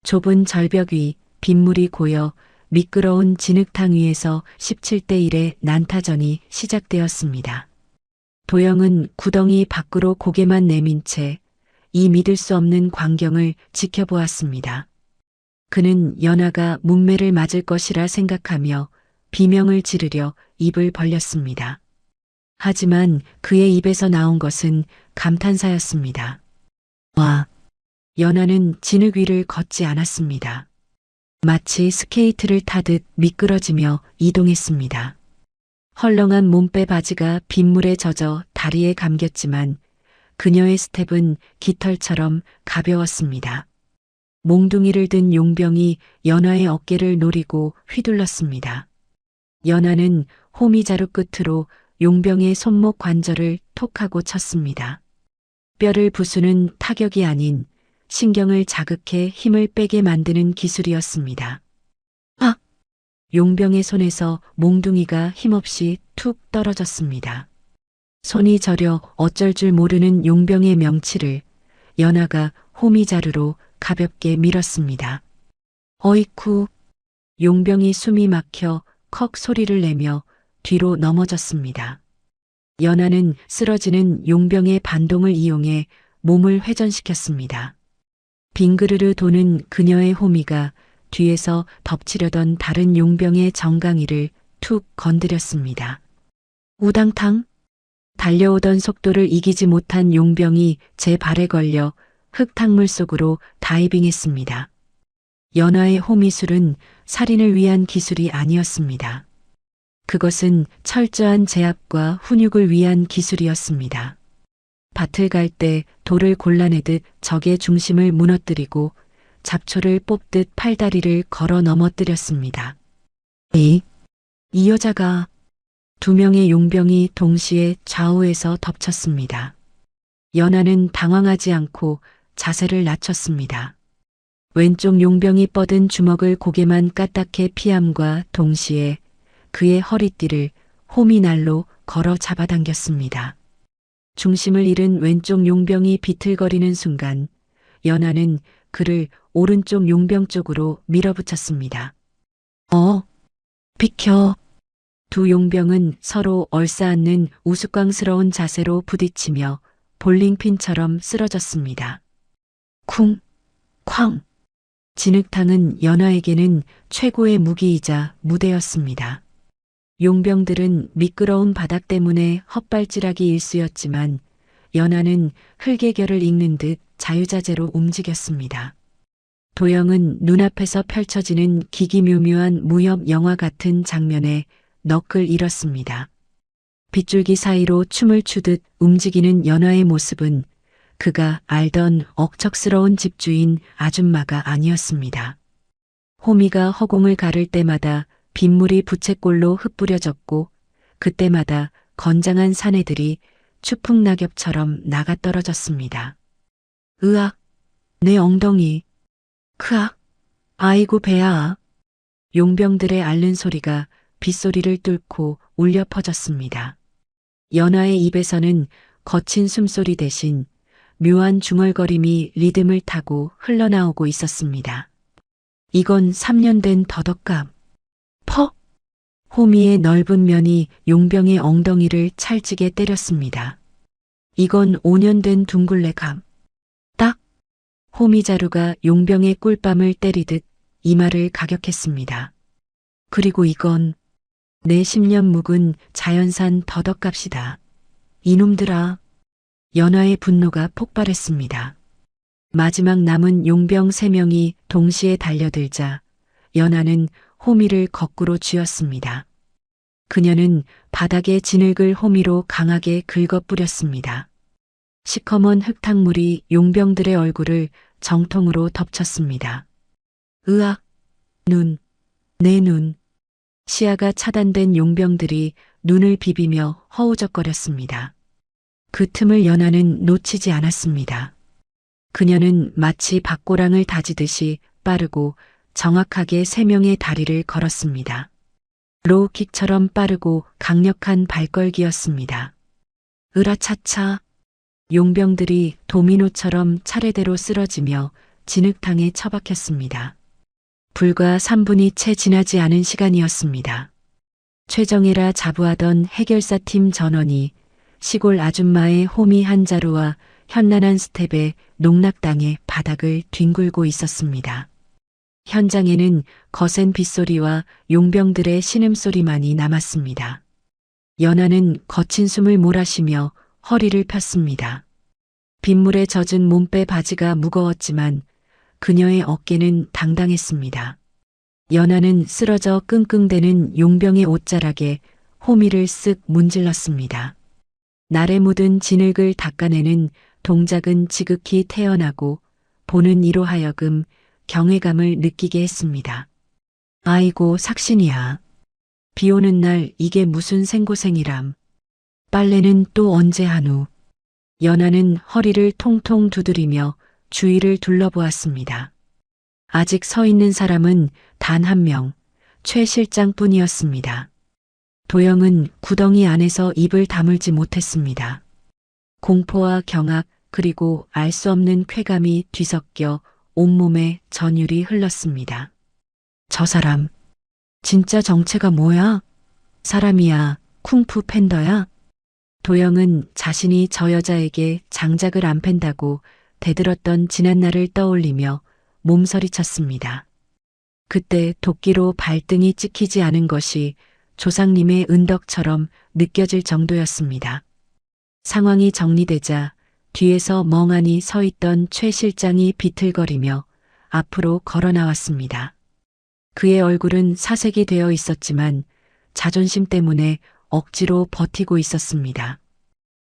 좁은 절벽 위 빗물이 고여 미끄러운 진흙탕 위에서 17대 1의 난타전이 시작되었습니다. 도영은 구덩이 밖으로 고개만 내민 채 이 믿을 수 없는 광경을 지켜보았습니다. 그는 연아가 문매를 맞을 것이라 생각하며 비명을 지르려 입을 벌렸습니다. 하지만 그의 입에서 나온 것은 감탄사였습니다. 와! 연아는 진흙 위를 걷지 않았습니다. 마치 스케이트를 타듯 미끄러지며 이동했습니다. 헐렁한 몸빼 바지가 빗물에 젖어 다리에 감겼지만 그녀의 스텝은 깃털처럼 가벼웠습니다. 몽둥이를 든 용병이 연아의 어깨를 노리고 휘둘렀습니다. 연아는 호미자루 끝으로 용병의 손목 관절을 톡하고 쳤습니다. 뼈를 부수는 타격이 아닌 신경을 자극해 힘을 빼게 만드는 기술이었습니다. 용병의 손에서 몽둥이가 힘없이 툭 떨어졌습니다. 손이 저려 어쩔 줄 모르는 용병의 명치를 연아가 호미자루로 가볍게 밀었습니다. 어이쿠! 용병이 숨이 막혀 컥 소리를 내며 뒤로 넘어졌습니다. 연아는 쓰러지는 용병의 반동을 이용해 몸을 회전시켰습니다. 빙그르르 도는 그녀의 호미가 뒤에서 덮치려던 다른 용병의 정강이를 툭 건드렸습니다. 우당탕! 달려오던 속도를 이기지 못한 용병이 제 발에 걸려 흙탕물 속으로 다이빙했습니다. 연화의 호미술은 살인을 위한 기술이 아니었습니다. 그것은 철저한 제압과 훈육을 위한 기술이었습니다. 밭을 갈 때 돌을 골라내듯 적의 중심을 무너뜨리고 잡초를 뽑듯 팔다리를 걸어 넘어뜨렸습니다. 이 여자가 2명의 용병이 동시에 좌우에서 덮쳤습니다. 연하는 당황하지 않고 자세를 낮췄습니다. 왼쪽 용병이 뻗은 주먹을 고개만 까딱해 피함과 동시에 그의 허리띠를 호미날로 걸어 잡아당겼습니다. 중심을 잃은 왼쪽 용병이 비틀거리는 순간 연하는 그를 오른쪽 용병 쪽으로 밀어붙였습니다. 비켜! 2 용병은 서로 얼싸안는 우스꽝스러운 자세로 부딪히며 볼링핀처럼 쓰러졌습니다. 쿵! 쾅! 진흙탕은 연하에게는 최고의 무기이자 무대였습니다. 용병들은 미끄러운 바닥 때문에 헛발질하기 일쑤였지만 연하는 흙의 결을 읽는 듯 자유자재로 움직였습니다. 도영은 눈앞에서 펼쳐지는 기기묘묘한 무협 영화 같은 장면에 넋을 잃었습니다. 빗줄기 사이로 춤을 추듯 움직이는 연하의 모습은 그가 알던 억척스러운 집주인 아줌마가 아니었습니다. 호미가 허공을 가를 때마다 빗물이 부채꼴로 흩뿌려졌고 그때마다 건장한 사내들이 추풍낙엽처럼 나가떨어졌습니다. 으악! 내 엉덩이! 크악! 아이고 배야! 용병들의 앓는 소리가 빗소리를 뚫고 울려 퍼졌습니다. 연하의 입에서는 거친 숨소리 대신 묘한 중얼거림이 리듬을 타고 흘러나오고 있었습니다. 이건 3년 된 더덕감. 퍽! 호미의 넓은 면이 용병의 엉덩이를 찰지게 때렸습니다. 이건 5년 된 둥글레감. 딱! 호미자루가 용병의 꿀밤을 때리듯 이마를 가격했습니다. 그리고 이건 내 10년 묵은 자연산 더덕값이다. 이놈들아! 연하의 분노가 폭발했습니다. 마지막 남은 용병 3명이 동시에 달려들자 연하는 호미를 거꾸로 쥐었습니다. 그녀는 바닥에 진흙을 호미로 강하게 긁어 뿌렸습니다. 시커먼 흙탕물이 용병들의 얼굴을 정통으로 덮쳤습니다. 으악! 눈! 내 눈! 시야가 차단된 용병들이 눈을 비비며 허우적거렸습니다. 그 틈을 연하는 놓치지 않았습니다. 그녀는 마치 박고랑을 다지듯이 빠르고 정확하게 3명의 다리를 걸었습니다. 로우킥처럼 빠르고 강력한 발걸기였습니다. 으라차차! 용병들이 도미노처럼 차례대로 쓰러지며 진흙탕에 처박혔습니다. 불과 3분이 채 지나지 않은 시간이었습니다. 최정예라 자부하던 해결사팀 전원이 시골 아줌마의 호미 한 자루와 현란한 스텝에 농락당해 바닥을 뒹굴고 있었습니다. 현장에는 거센 빗소리와 용병들의 신음소리만이 남았습니다. 연하는 거친 숨을 몰아쉬며 허리를 폈습니다. 빗물에 젖은 몸빼 바지가 무거웠지만 그녀의 어깨는 당당했습니다. 연하는 쓰러져 끙끙대는 용병의 옷자락에 호미를 쓱 문질렀습니다. 날에 묻은 진흙을 닦아내는 동작은 지극히 태연하고 보는 이로 하여금 경외감을 느끼게 했습니다. 아이고 삭신이야. 비 오는 날 이게 무슨 생고생이람. 빨래는 또 언제 하누. 연하는 허리를 통통 두드리며 주위를 둘러보았습니다. 아직 서 있는 사람은 단 1명, 최 실장뿐이었습니다. 도영은 구덩이 안에서 입을 다물지 못했습니다. 공포와 경악 그리고 알 수 없는 쾌감이 뒤섞여 온몸에 전율이 흘렀습니다. 저 사람, 진짜 정체가 뭐야? 사람이야, 쿵푸 팬더야? 도영은 자신이 저 여자에게 장작을 안 팬다고 대들었던 지난날을 떠올리며 몸서리쳤습니다. 그때 도끼로 발등이 찍히지 않은 것이 조상님의 은덕처럼 느껴질 정도였습니다. 상황이 정리되자 뒤에서 멍하니 서 있던 최 실장이 비틀거리며 앞으로 걸어 나왔습니다. 그의 얼굴은 사색이 되어 있었지만 자존심 때문에 억지로 버티고 있었습니다.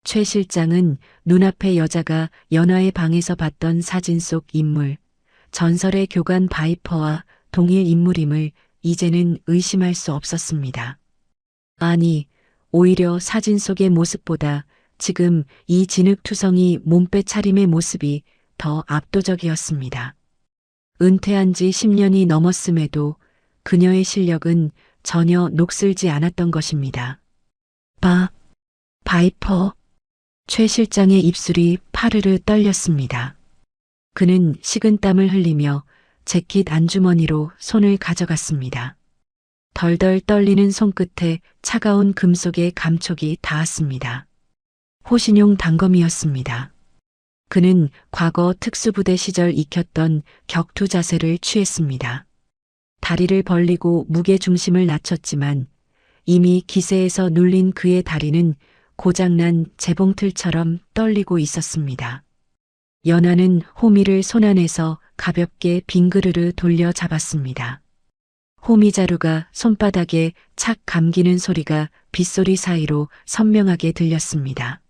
최 실장은 눈앞의 여자가 연하의 방에서 봤던 사진 속 인물, 전설의 교관 바이퍼와 동일 인물임을 이제는 의심할 수 없었습니다. 아니, 오히려 사진 속의 모습보다 지금 이 진흙투성이 몸빼 차림의 모습이 더 압도적이었습니다. 은퇴한 지 10년이 넘었음에도 그녀의 실력은 전혀 녹슬지 않았던 것입니다. 바이퍼. 최 실장의 입술이 파르르 떨렸습니다. 그는 식은땀을 흘리며 재킷 안주머니로 손을 가져갔습니다. 덜덜 떨리는 손끝에 차가운 금속의 감촉이 닿았습니다. 호신용 단검이었습니다. 그는 과거 특수부대 시절 익혔던 격투 자세를 취했습니다. 다리를 벌리고 무게 중심을 낮췄지만 이미 기세에서 눌린 그의 다리는 고장난 재봉틀처럼 떨리고 있었습니다. 연하는 호미를 손안에서 가볍게 빙그르르 돌려 잡았습니다. 호미자루가 손바닥에 착 감기는 소리가 빗소리 사이로 선명하게 들렸습니다.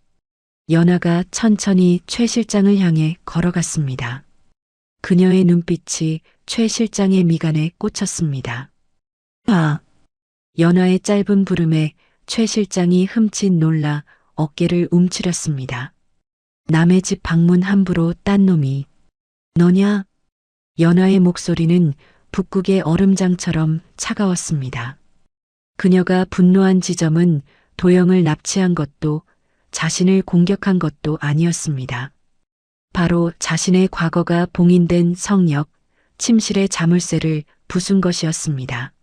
연하가 천천히 최 실장을 향해 걸어갔습니다. 그녀의 눈빛이 최 실장의 미간에 꽂혔습니다. 연하의 짧은 부름에 최 실장이 흠칫 놀라 어깨를 움츠렸습니다. 남의 집 방문 함부로 딴 놈이 너냐? 연하의 목소리는 북극의 얼음장처럼 차가웠습니다. 그녀가 분노한 지점은 도영을 납치한 것도 자신을 공격한 것도 아니었습니다. 바로 자신의 과거가 봉인된 성역, 침실의 자물쇠를 부순 것이었습니다.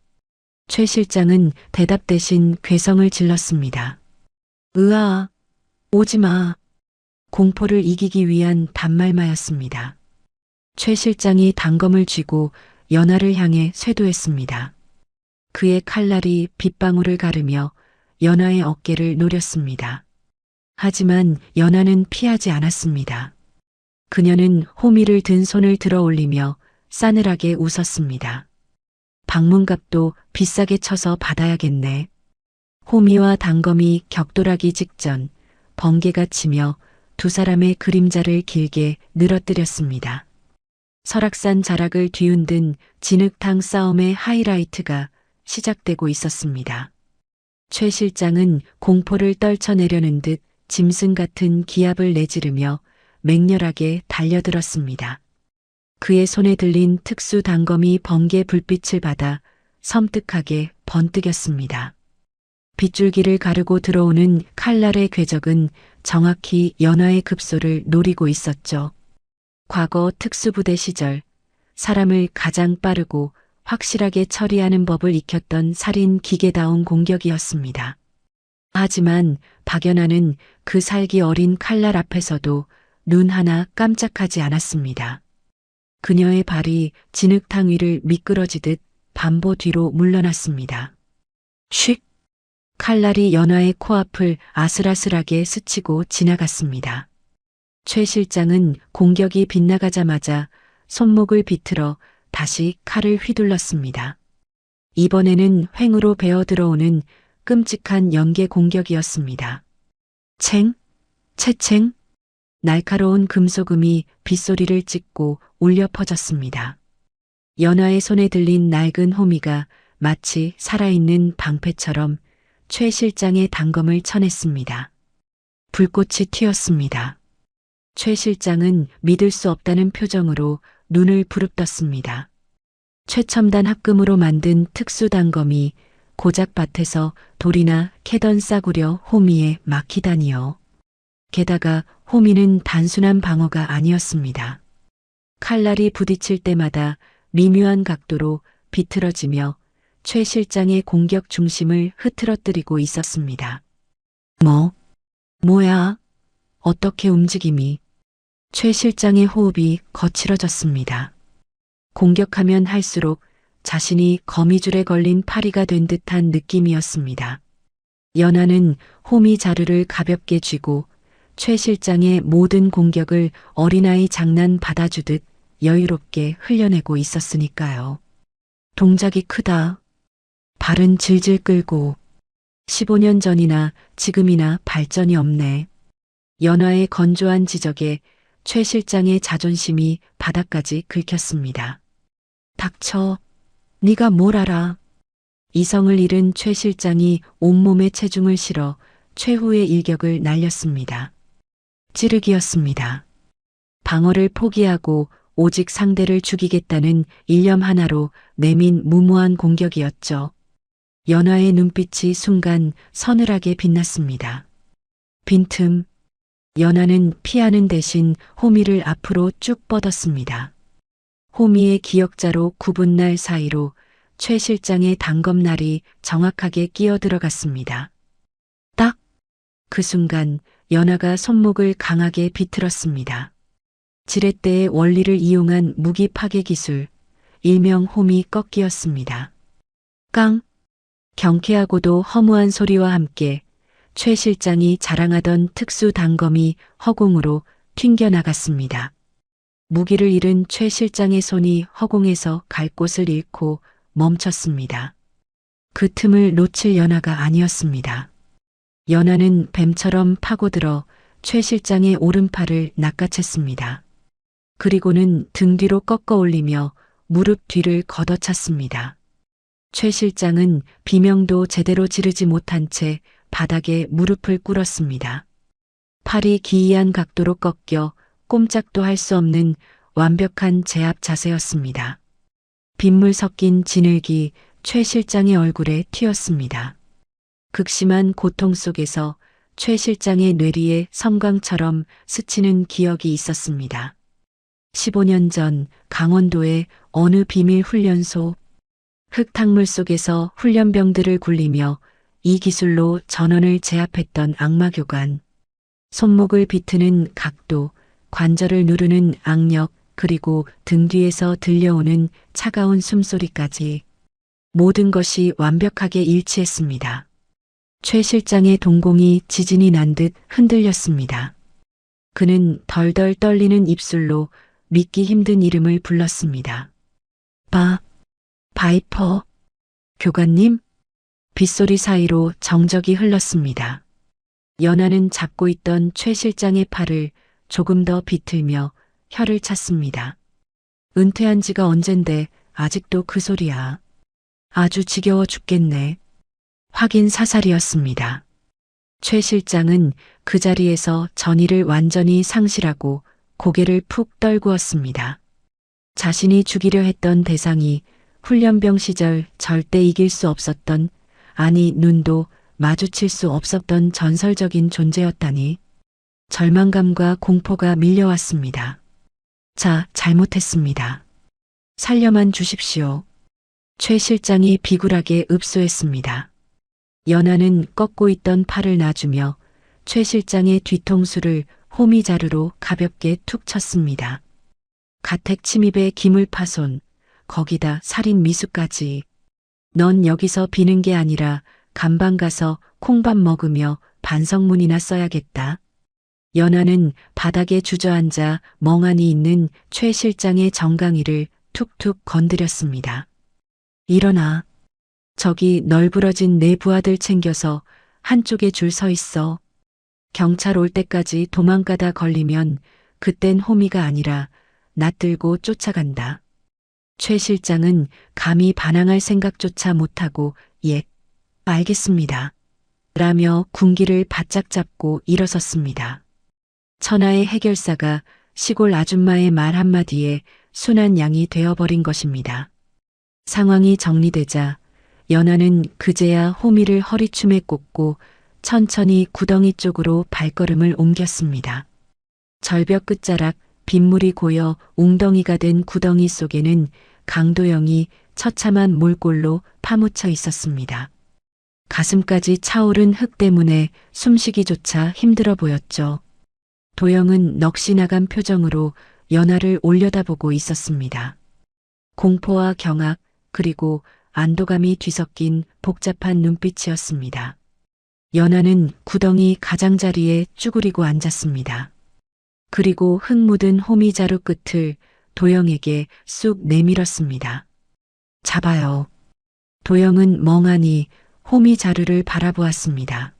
최 실장은 대답 대신 괴성을 질렀습니다. 으아, 오지마. 공포를 이기기 위한 단말마였습니다. 최 실장이 단검을 쥐고 연하를 향해 쇄도했습니다. 그의 칼날이 빗방울을 가르며 연하의 어깨를 노렸습니다. 하지만 연하는 피하지 않았습니다. 그녀는 호미를 든 손을 들어 올리며 싸늘하게 웃었습니다. 방문값도 비싸게 쳐서 받아야겠네. 호미와 단검이 격돌하기 직전 번개가 치며 두 사람의 그림자를 길게 늘어뜨렸습니다. 설악산 자락을 뒤흔든 진흙탕 싸움의 하이라이트가 시작되고 있었습니다. 최 실장은 공포를 떨쳐내려는 듯 짐승 같은 기압을 내지르며 맹렬하게 달려들었습니다. 그의 손에 들린 특수 단검이 번개 불빛을 받아 섬뜩하게 번뜩였습니다. 빗줄기를 가르고 들어오는 칼날의 궤적은 정확히 연하의 급소를 노리고 있었죠. 과거 특수부대 시절 사람을 가장 빠르고 확실하게 처리하는 법을 익혔던 살인 기계다운 공격이었습니다. 하지만 박연아는 그 살기 어린 칼날 앞에서도 눈 하나 깜짝하지 않았습니다. 그녀의 발이 진흙탕 위를 미끄러지듯 반보 뒤로 물러났습니다. 쉭! 칼날이 연하의 코앞을 아슬아슬하게 스치고 지나갔습니다. 최 실장은 공격이 빗나가자마자 손목을 비틀어 다시 칼을 휘둘렀습니다. 이번에는 횡으로 베어 들어오는 끔찍한 연계 공격이었습니다. 챙, 채챙, 날카로운 금속음이 빗소리를 찍고 울려 퍼졌습니다. 연하의 손에 들린 낡은 호미가 마치 살아있는 방패처럼 최 실장의 단검을 쳐냈습니다. 불꽃이 튀었습니다. 최 실장은 믿을 수 없다는 표정으로 눈을 부릅떴습니다. 최첨단 합금으로 만든 특수 단검이 고작 밭에서 돌이나 캐던 싸구려 호미에 막히다니요. 게다가 호미는 단순한 방어가 아니었습니다. 칼날이 부딪힐 때마다 미묘한 각도로 비틀어지며 최 실장의 공격 중심을 흐트러뜨리고 있었습니다. 뭐야? 어떻게 움직임이? 최 실장의 호흡이 거칠어졌습니다. 공격하면 할수록 자신이 거미줄에 걸린 파리가 된 듯한 느낌이었습니다. 연하는 호미 자루를 가볍게 쥐고 최 실장의 모든 공격을 어린아이 장난 받아주듯 여유롭게 흘려내고 있었으니까요. 동작이 크다. 발은 질질 끌고 15년 전이나 지금이나 발전이 없네. 연하의 건조한 지적에 최 실장의 자존심이 바닥까지 긁혔습니다. 닥쳐. 네가 뭘 알아. 이성을 잃은 최 실장이 온몸에 체중을 실어 최후의 일격을 날렸습니다. 찌르기였습니다. 방어를 포기하고 오직 상대를 죽이겠다는 일념 하나로 내민 무모한 공격이었죠. 연하의 눈빛이 순간 서늘하게 빛났습니다. 빈틈. 연하는 피하는 대신 호미를 앞으로 쭉 뻗었습니다. 호미의 기역자로 굽은 날 사이로 최 실장의 단검날이 정확하게 끼어 들어갔습니다. 딱! 그 순간 연하가 손목을 강하게 비틀었습니다. 지렛대의 원리를 이용한 무기 파괴 기술, 일명 호미 꺾기였습니다. 깡! 경쾌하고도 허무한 소리와 함께 최 실장이 자랑하던 특수 단검이 허공으로 튕겨나갔습니다. 무기를 잃은 최 실장의 손이 허공에서 갈 곳을 잃고 멈췄습니다. 그 틈을 놓칠 연하가 아니었습니다. 연하는 뱀처럼 파고들어 최 실장의 오른팔을 낚아챘습니다. 그리고는 등 뒤로 꺾어 올리며 무릎 뒤를 걷어찼습니다. 최 실장은 비명도 제대로 지르지 못한 채 바닥에 무릎을 꿇었습니다. 팔이 기이한 각도로 꺾여 꼼짝도 할 수 없는 완벽한 제압 자세였습니다. 빗물 섞인 진흙이 최 실장의 얼굴에 튀었습니다. 극심한 고통 속에서 최 실장의 뇌리에 섬광처럼 스치는 기억이 있었습니다. 15년 전 강원도의 어느 비밀 훈련소, 흙탕물 속에서 훈련병들을 굴리며 이 기술로 전원을 제압했던 악마교관, 손목을 비트는 각도, 관절을 누르는 악력, 그리고 등 뒤에서 들려오는 차가운 숨소리까지 모든 것이 완벽하게 일치했습니다. 최 실장의 동공이 지진이 난 듯 흔들렸습니다. 그는 덜덜 떨리는 입술로 믿기 힘든 이름을 불렀습니다. 바이퍼. 교관님? 빗소리 사이로 정적이 흘렀습니다. 연하는 잡고 있던 최 실장의 팔을 조금 더 비틀며 혀를 찼습니다. 은퇴한 지가 언젠데 아직도 그 소리야. 아주 지겨워 죽겠네. 확인 사살이었습니다. 최 실장은 그 자리에서 전의를 완전히 상실하고 고개를 푹 떨구었습니다. 자신이 죽이려 했던 대상이 훈련병 시절 절대 이길 수 없었던, 아니 눈도 마주칠 수 없었던 전설적인 존재였다니. 절망감과 공포가 밀려왔습니다. 잘못했습니다. 살려만 주십시오. 최 실장이 비굴하게 읍소했습니다. 연하는 꺾고 있던 팔을 놔주며 최 실장의 뒤통수를 호미자루로 가볍게 툭 쳤습니다. 가택 침입에 기물 파손, 거기다 살인 미수까지. 넌 여기서 비는 게 아니라 감방 가서 콩밥 먹으며 반성문이나 써야겠다. 연하는 바닥에 주저앉아 멍하니 있는 최 실장의 정강이를 툭툭 건드렸습니다. 일어나. 저기 널브러진 내 부하들 챙겨서 한쪽에 줄 서 있어. 경찰 올 때까지 도망가다 걸리면 그땐 호미가 아니라 낯들고 쫓아간다. 최 실장은 감히 반항할 생각조차 못하고 예, 알겠습니다. 라며 군기를 바짝 잡고 일어섰습니다. 천하의 해결사가 시골 아줌마의 말 한마디에 순한 양이 되어버린 것입니다. 상황이 정리되자 연하는 그제야 호미를 허리춤에 꽂고 천천히 구덩이 쪽으로 발걸음을 옮겼습니다. 절벽 끝자락 빗물이 고여 웅덩이가 된 구덩이 속에는 강도영이 처참한 몰골로 파묻혀 있었습니다. 가슴까지 차오른 흙 때문에 숨쉬기조차 힘들어 보였죠. 도영은 넋이 나간 표정으로 연하를 올려다보고 있었습니다. 공포와 경악, 그리고 안도감이 뒤섞인 복잡한 눈빛이었습니다. 연하는 구덩이 가장자리에 쭈그리고 앉았습니다. 그리고 흙 묻은 호미자루 끝을 도영에게 쑥 내밀었습니다. 잡아요. 도영은 멍하니 호미자루를 바라보았습니다.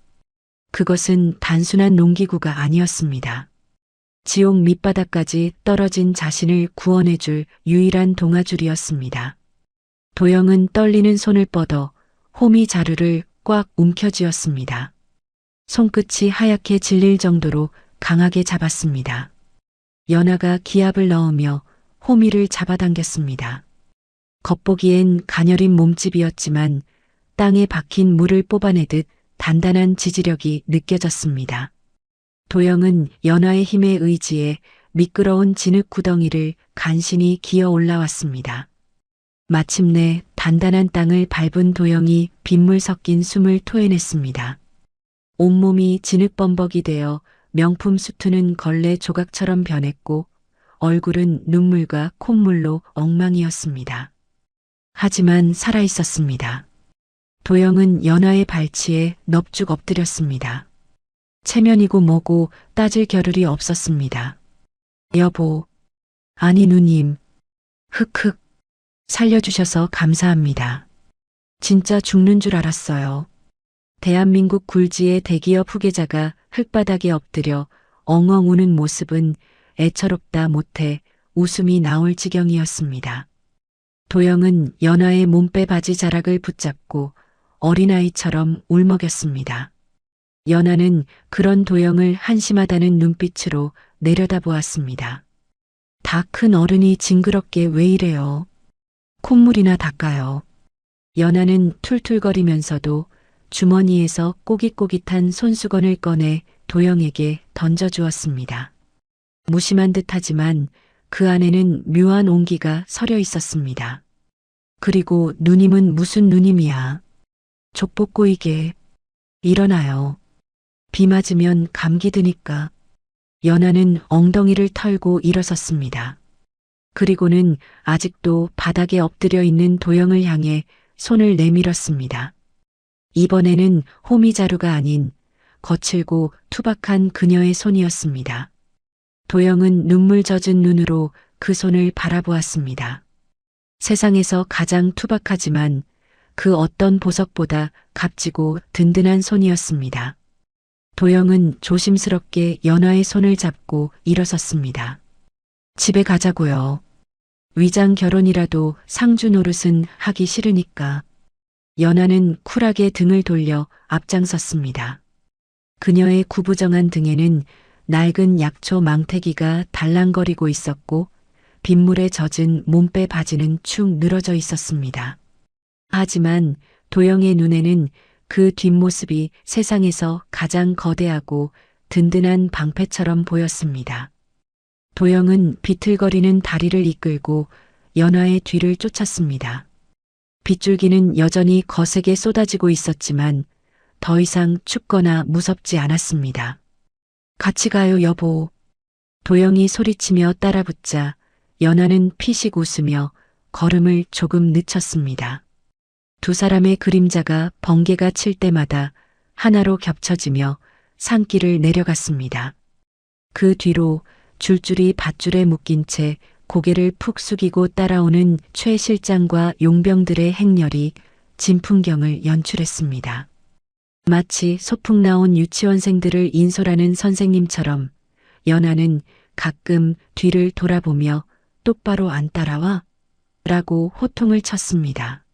그것은 단순한 농기구가 아니었습니다. 지옥 밑바닥까지 떨어진 자신을 구원해줄 유일한 동아줄이었습니다. 도영은 떨리는 손을 뻗어 호미자루를 꽉 움켜쥐었습니다. 손끝이 하얗게 질릴 정도로 강하게 잡았습니다. 연하가 기압을 넣으며 호미를 잡아당겼습니다. 겉보기엔 가녀린 몸집이었지만 땅에 박힌 물을 뽑아내듯 단단한 지지력이 느껴졌습니다. 도영은 연하의 힘에 의지해 미끄러운 진흙 구덩이를 간신히 기어 올라왔습니다. 마침내 단단한 땅을 밟은 도영이 빗물 섞인 숨을 토해냈습니다. 온몸이 진흙범벅이 되어 명품 수트는 걸레 조각처럼 변했고 얼굴은 눈물과 콧물로 엉망이었습니다. 하지만 살아있었습니다. 도영은 연하의 발치에 넙죽 엎드렸습니다. 체면이고 뭐고 따질 겨를이 없었습니다. 여보, 아니 누님, 흑흑, 살려주셔서 감사합니다. 진짜 죽는 줄 알았어요. 대한민국 굴지의 대기업 후계자가 흙바닥에 엎드려 엉엉 우는 모습은 애처롭다 못해 웃음이 나올 지경이었습니다. 도영은 연하의 몸빼 바지 자락을 붙잡고 어린아이처럼 울먹였습니다. 연하는 그런 도영을 한심하다는 눈빛으로 내려다보았습니다. 다 큰 어른이 징그럽게 왜 이래요? 콧물이나 닦아요. 연하는 툴툴거리면서도 주머니에서 꼬깃꼬깃한 손수건을 꺼내 도영에게 던져주었습니다. 무심한 듯하지만 그 안에는 묘한 온기가 서려 있었습니다. 그리고 누님은 무슨 누님이야. 족보 꼬이게. 일어나요. 비 맞으면 감기 드니까. 연하는 엉덩이를 털고 일어섰습니다. 그리고는 아직도 바닥에 엎드려 있는 도영을 향해 손을 내밀었습니다. 이번에는 호미자루가 아닌 거칠고 투박한 그녀의 손이었습니다. 도영은 눈물 젖은 눈으로 그 손을 바라보았습니다. 세상에서 가장 투박하지만 그 어떤 보석보다 값지고 든든한 손이었습니다. 도영은 조심스럽게 연하의 손을 잡고 일어섰습니다. 집에 가자고요. 위장 결혼이라도 상주 노릇은 하기 싫으니까. 연하는 쿨하게 등을 돌려 앞장섰습니다. 그녀의 구부정한 등에는 낡은 약초 망태기가 달랑거리고 있었고 빗물에 젖은 몸빼 바지는 축 늘어져 있었습니다. 하지만 도영의 눈에는 그 뒷모습이 세상에서 가장 거대하고 든든한 방패처럼 보였습니다. 도영은 비틀거리는 다리를 이끌고 연하의 뒤를 쫓았습니다. 빗줄기는 여전히 거세게 쏟아지고 있었지만 더 이상 춥거나 무섭지 않았습니다. 같이 가요, 여보. 도영이 소리치며 따라붙자 연하는 피식 웃으며 걸음을 조금 늦췄습니다. 두 사람의 그림자가 번개가 칠 때마다 하나로 겹쳐지며 산길을 내려갔습니다. 그 뒤로 줄줄이 밧줄에 묶인 채 고개를 푹 숙이고 따라오는 최 실장과 용병들의 행렬이 진풍경을 연출했습니다. 마치 소풍 나온 유치원생들을 인솔하는 선생님처럼 연하는 가끔 뒤를 돌아보며 똑바로 안 따라와? 라고 호통을 쳤습니다.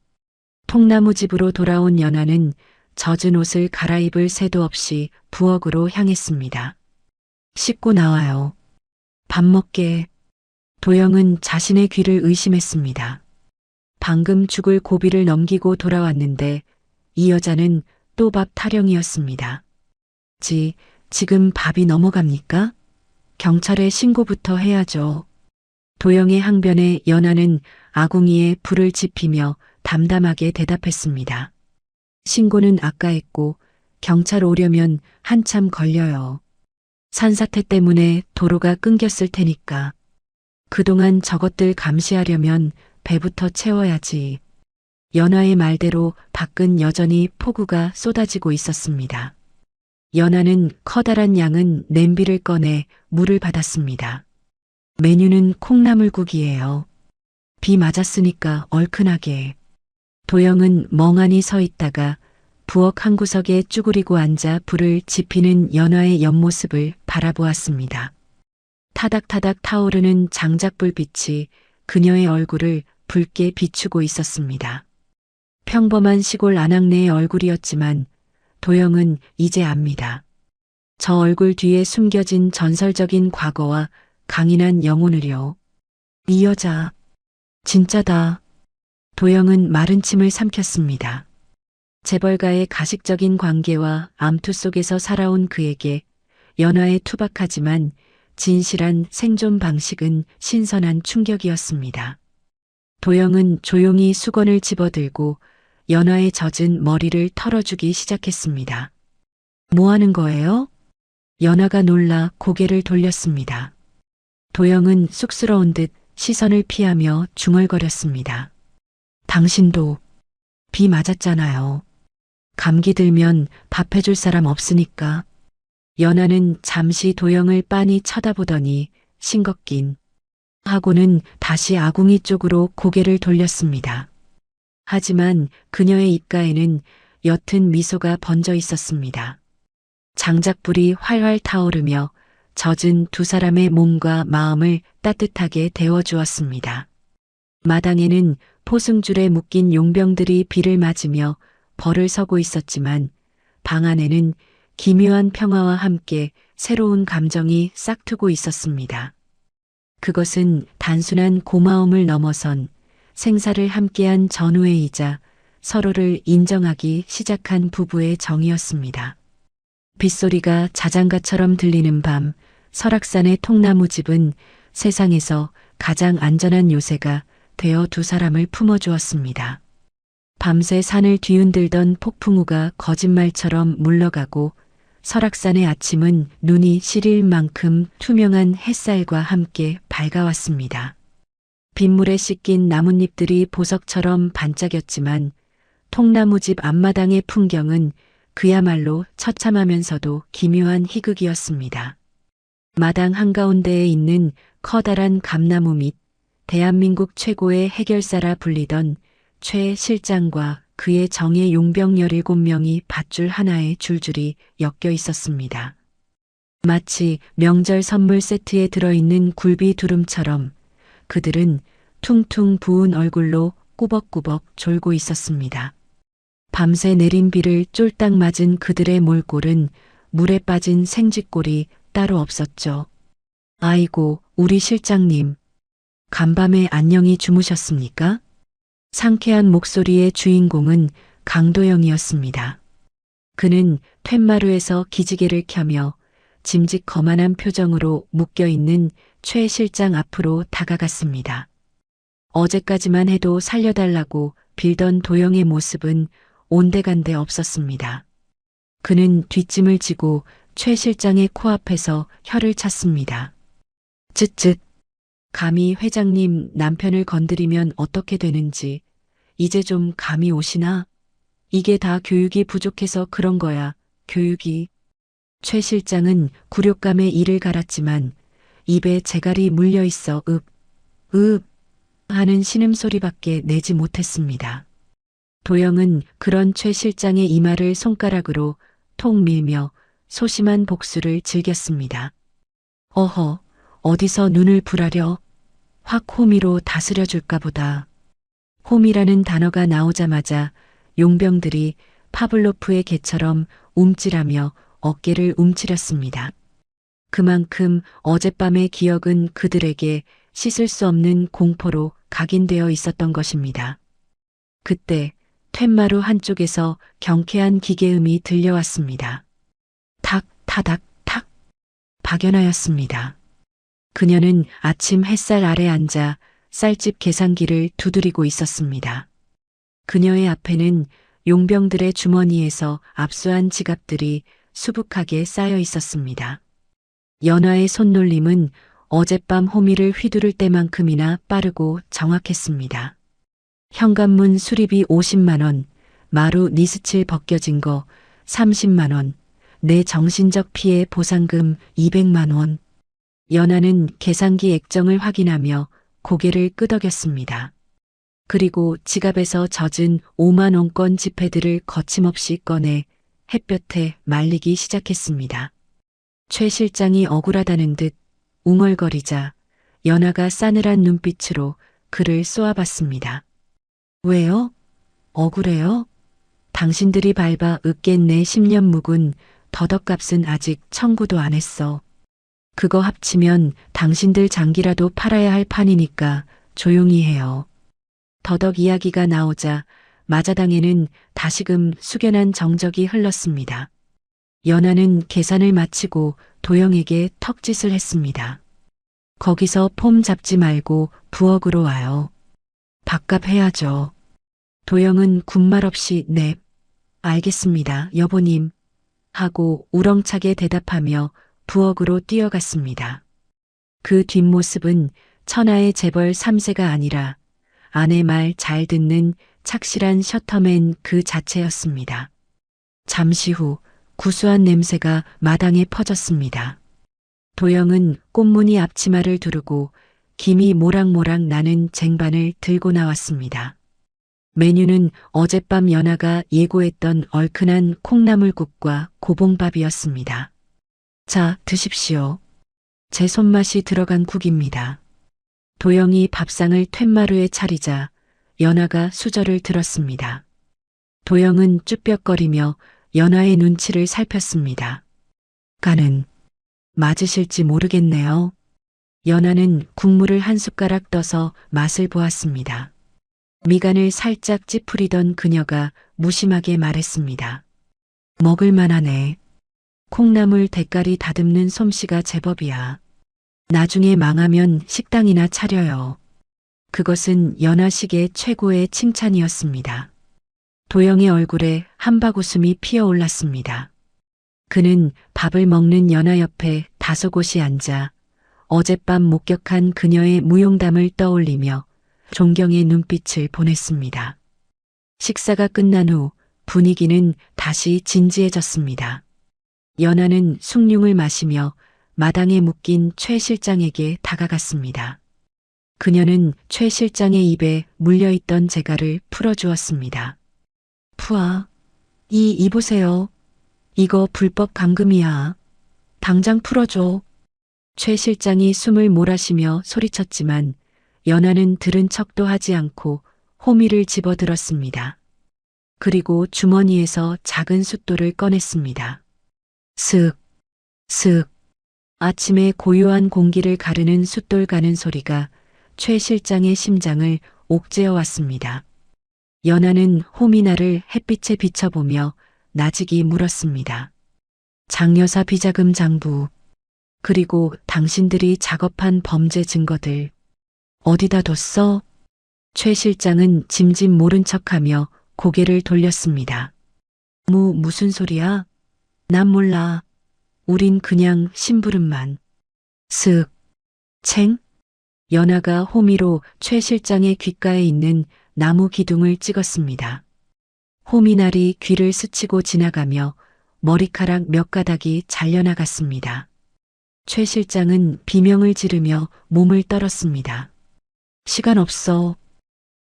통나무집으로 돌아온 연하는 젖은 옷을 갈아입을 새도 없이 부엌으로 향했습니다. 씻고 나와요. 밥 먹게. 도영은 자신의 귀를 의심했습니다. 방금 죽을 고비를 넘기고 돌아왔는데 이 여자는 또 밥 타령이었습니다. 지금 밥이 넘어갑니까? 경찰에 신고부터 해야죠. 도영의 항변에 연하는 아궁이에 불을 지피며 담담하게 대답했습니다. 신고는 아까 했고 경찰 오려면 한참 걸려요. 산사태 때문에 도로가 끊겼을 테니까. 그동안 저것들 감시하려면 배부터 채워야지. 연화의 말대로 밖은 여전히 폭우가 쏟아지고 있었습니다. 연화는 커다란 양은 냄비를 꺼내 물을 받았습니다. 메뉴는 콩나물국이에요. 비 맞았으니까 얼큰하게. 도영은 멍하니 서 있다가 부엌 한 구석에 쭈그리고 앉아 불을 지피는 연화의 옆모습을 바라보았습니다. 타닥타닥 타오르는 장작불빛이 그녀의 얼굴을 붉게 비추고 있었습니다. 평범한 시골 아낙네의 얼굴이었지만 도영은 이제 압니다. 저 얼굴 뒤에 숨겨진 전설적인 과거와 강인한 영혼을요. 이 여자, 진짜다. 도영은 마른 침을 삼켰습니다. 재벌가의 가식적인 관계와 암투 속에서 살아온 그에게 연화의 투박하지만 진실한 생존 방식은 신선한 충격이었습니다. 도영은 조용히 수건을 집어들고 연화의 젖은 머리를 털어주기 시작했습니다. 뭐 하는 거예요? 연화가 놀라 고개를 돌렸습니다. 도영은 쑥스러운 듯 시선을 피하며 중얼거렸습니다. 당신도 비 맞았잖아요. 감기 들면 밥 해줄 사람 없으니까. 연화는 잠시 도영을 빤히 쳐다보더니 싱겁긴 하고는 다시 아궁이 쪽으로 고개를 돌렸습니다. 하지만 그녀의 입가에는 옅은 미소가 번져 있었습니다. 장작불이 활활 타오르며 젖은 두 사람의 몸과 마음을 따뜻하게 데워주었습니다. 마당에는 포승줄에 묶인 용병들이 비를 맞으며 벌을 서고 있었지만 방 안에는 기묘한 평화와 함께 새로운 감정이 싹트고 있었습니다. 그것은 단순한 고마움을 넘어선 생사를 함께한 전우회이자 서로를 인정하기 시작한 부부의 정이었습니다. 빗소리가 자장가처럼 들리는 밤, 설악산의 통나무집은 세상에서 가장 안전한 요새가 되어 두 사람을 품어주었습니다. 밤새 산을 뒤흔들던 폭풍우가 거짓말처럼 물러가고 설악산의 아침은 눈이 시릴 만큼 투명한 햇살과 함께 밝아왔습니다. 빗물에 씻긴 나뭇잎들이 보석처럼 반짝였지만 통나무집 앞마당의 풍경은 그야말로 처참하면서도 기묘한 희극이었습니다. 마당 한가운데에 있는 커다란 감나무 밑 대한민국 최고의 해결사라 불리던 최 실장과 그의 정예 용병 17명이 밧줄 하나에 줄줄이 엮여 있었습니다. 마치 명절 선물 세트에 들어있는 굴비 두름처럼 그들은 퉁퉁 부은 얼굴로 꾸벅꾸벅 졸고 있었습니다. 밤새 내린 비를 쫄딱 맞은 그들의 몰골은 물에 빠진 생쥐꼴이 따로 없었죠. 아이고, 우리 실장님. 간밤에 안녕히 주무셨습니까? 상쾌한 목소리의 주인공은 강도영이었습니다. 그는 툇마루에서 기지개를 켜며 짐짓 거만한 표정으로 묶여있는 최 실장 앞으로 다가갔습니다. 어제까지만 해도 살려달라고 빌던 도영의 모습은 온데간데 없었습니다. 그는 뒷짐을 지고 최 실장의 코앞에서 혀를 찼습니다. 쯧쯧. 감히 회장님 남편을 건드리면 어떻게 되는지 이제 좀 감이 오시나? 이게 다 교육이 부족해서 그런 거야, 교육이. 최 실장은 굴욕감에 이를 갈았지만 입에 재갈이 물려 있어 읍 하는 신음소리밖에 내지 못했습니다. 도영은 그런 최 실장의 이마를 손가락으로 톡 밀며 소심한 복수를 즐겼습니다. 어허, 어디서 눈을 부라려? 확 호미로 다스려 줄까 보다. 호미라는 단어가 나오자마자 용병들이 파블로프의 개처럼 움찔하며 어깨를 움츠렸습니다. 그만큼 어젯밤의 기억은 그들에게 씻을 수 없는 공포로 각인되어 있었던 것입니다. 그때 툇마루 한쪽에서 경쾌한 기계음이 들려왔습니다. 탁, 타닥, 탁. 박연아였습니다. 그녀는 아침 햇살 아래 앉아 쌀집 계산기를 두드리고 있었습니다. 그녀의 앞에는 용병들의 주머니에서 압수한 지갑들이 수북하게 쌓여 있었습니다. 연화의 손놀림은 어젯밤 호미를 휘두를 때만큼이나 빠르고 정확했습니다. 현관문 수리비 50만 원, 마루 니스칠 벗겨진 거 30만 원, 내 정신적 피해 보상금 200만 원. 연하는 계산기 액정을 확인하며 고개를 끄덕였습니다. 그리고 지갑에서 젖은 5만 원권 지폐들을 거침없이 꺼내 햇볕에 말리기 시작했습니다. 최 실장이 억울하다는 듯 웅얼거리자 연하가 싸늘한 눈빛으로 그를 쏘아봤습니다. 왜요? 억울해요? 당신들이 밟아 으깬 내 10년 묵은 더덕값은 아직 청구도 안 했어. 그거 합치면 당신들 장기라도 팔아야 할 판이니까 조용히 해요. 더덕 이야기가 나오자 마자당에는 다시금 숙연한 정적이 흘렀습니다. 연하는 계산을 마치고 도영에게 턱짓을 했습니다. 거기서 폼 잡지 말고 부엌으로 와요. 밥값 해야죠. 도영은 군말 없이 네, 알겠습니다, 여보님. 하고 우렁차게 대답하며 부엌으로 뛰어갔습니다. 그 뒷모습은 천하의 재벌 3세가 아니라 아내 말 잘 듣는 착실한 셔터맨 그 자체였습니다. 잠시 후 구수한 냄새가 마당에 퍼졌습니다. 도영은 꽃무늬 앞치마를 두르고 김이 모락모락 나는 쟁반을 들고 나왔습니다. 메뉴는 어젯밤 연하가 예고했던 얼큰한 콩나물국과 고봉밥이었습니다. 자, 드십시오. 제 손맛이 들어간 국입니다. 도영이 밥상을 툇마루에 차리자 연하가 수저를 들었습니다. 도영은 쭈뼛거리며 연하의 눈치를 살폈습니다. 간은 맞으실지 모르겠네요. 연하는 국물을 한 숟가락 떠서 맛을 보았습니다. 미간을 살짝 찌푸리던 그녀가 무심하게 말했습니다. 먹을만하네. 콩나물 대가리 다듬는 솜씨가 제법이야. 나중에 망하면 식당이나 차려요. 그것은 연하식의 최고의 칭찬이었습니다. 도영의 얼굴에 한바구음이 피어올랐습니다. 그는 밥을 먹는 연하 옆에 다소곳이 앉아 어젯밤 목격한 그녀의 무용담을 떠올리며 존경의 눈빛을 보냈습니다. 식사가 끝난 후 분위기는 다시 진지해졌습니다. 연하는 숭늉을 마시며 마당에 묶인 최 실장에게 다가갔습니다. 그녀는 최 실장의 입에 물려있던 재갈을 풀어주었습니다. 푸아, 이보세요. 이거 불법 감금이야. 당장 풀어줘. 최 실장이 숨을 몰아쉬며 소리쳤지만 연하는 들은 척도 하지 않고 호미를 집어들었습니다. 그리고 주머니에서 작은 숫돌을 꺼냈습니다. 슥, 슥. 아침에 고요한 공기를 가르는 숫돌 가는 소리가 최 실장의 심장을 옥죄어 왔습니다. 연하는 호미나를 햇빛에 비춰보며 나직이 물었습니다. 장여사 비자금 장부, 그리고 당신들이 작업한 범죄 증거들, 어디다 뒀어? 최 실장은 짐짓 모른 척하며 고개를 돌렸습니다. 무슨 소리야? 난 몰라. 우린 그냥 심부름만. 슥, 챙? 연하가 호미로 최 실장의 귓가에 있는 나무 기둥을 찍었습니다. 호미날이 귀를 스치고 지나가며 머리카락 몇 가닥이 잘려나갔습니다. 최 실장은 비명을 지르며 몸을 떨었습니다. 시간 없어.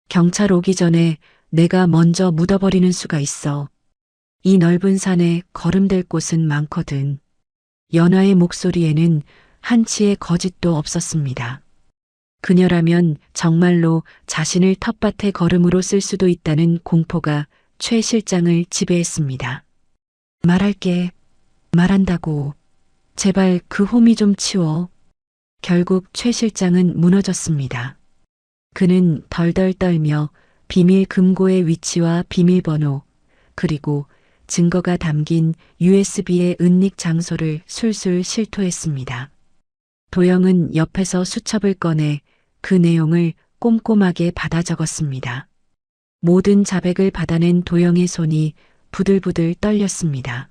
경찰 오기 전에 내가 먼저 묻어버리는 수가 있어. 이 넓은 산에 걸음될 곳은 많거든. 연하의 목소리에는 한치의 거짓도 없었습니다. 그녀라면 정말로 자신을 텃밭의 걸음으로 쓸 수도 있다는 공포가 최 실장을 지배했습니다. 말할게. 말한다고. 제발 그 호미 좀 치워. 결국 최 실장은 무너졌습니다. 그는 덜덜 떨며 비밀 금고의 위치와 비밀번호, 그리고 증거가 담긴 USB의 은닉 장소를 술술 실토했습니다. 도영은 옆에서 수첩을 꺼내 그 내용을 꼼꼼하게 받아 적었습니다. 모든 자백을 받아낸 도영의 손이 부들부들 떨렸습니다.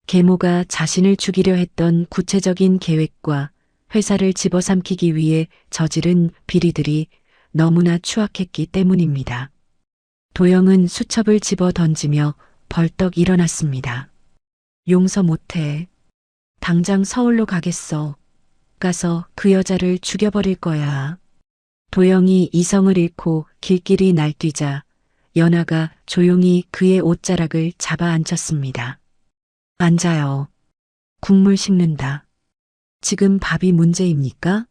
계모가 자신을 죽이려 했던 구체적인 계획과 회사를 집어삼키기 위해 저지른 비리들이 너무나 추악했기 때문입니다. 도영은 수첩을 집어 던지며 벌떡 일어났습니다. 용서 못해. 당장 서울로 가겠어. 가서 그 여자를 죽여버릴 거야. 도영이 이성을 잃고 길길이 날뛰자 연아가 조용히 그의 옷자락을 잡아 앉혔습니다. 앉아요. 국물 식는다. 지금 밥이 문제입니까?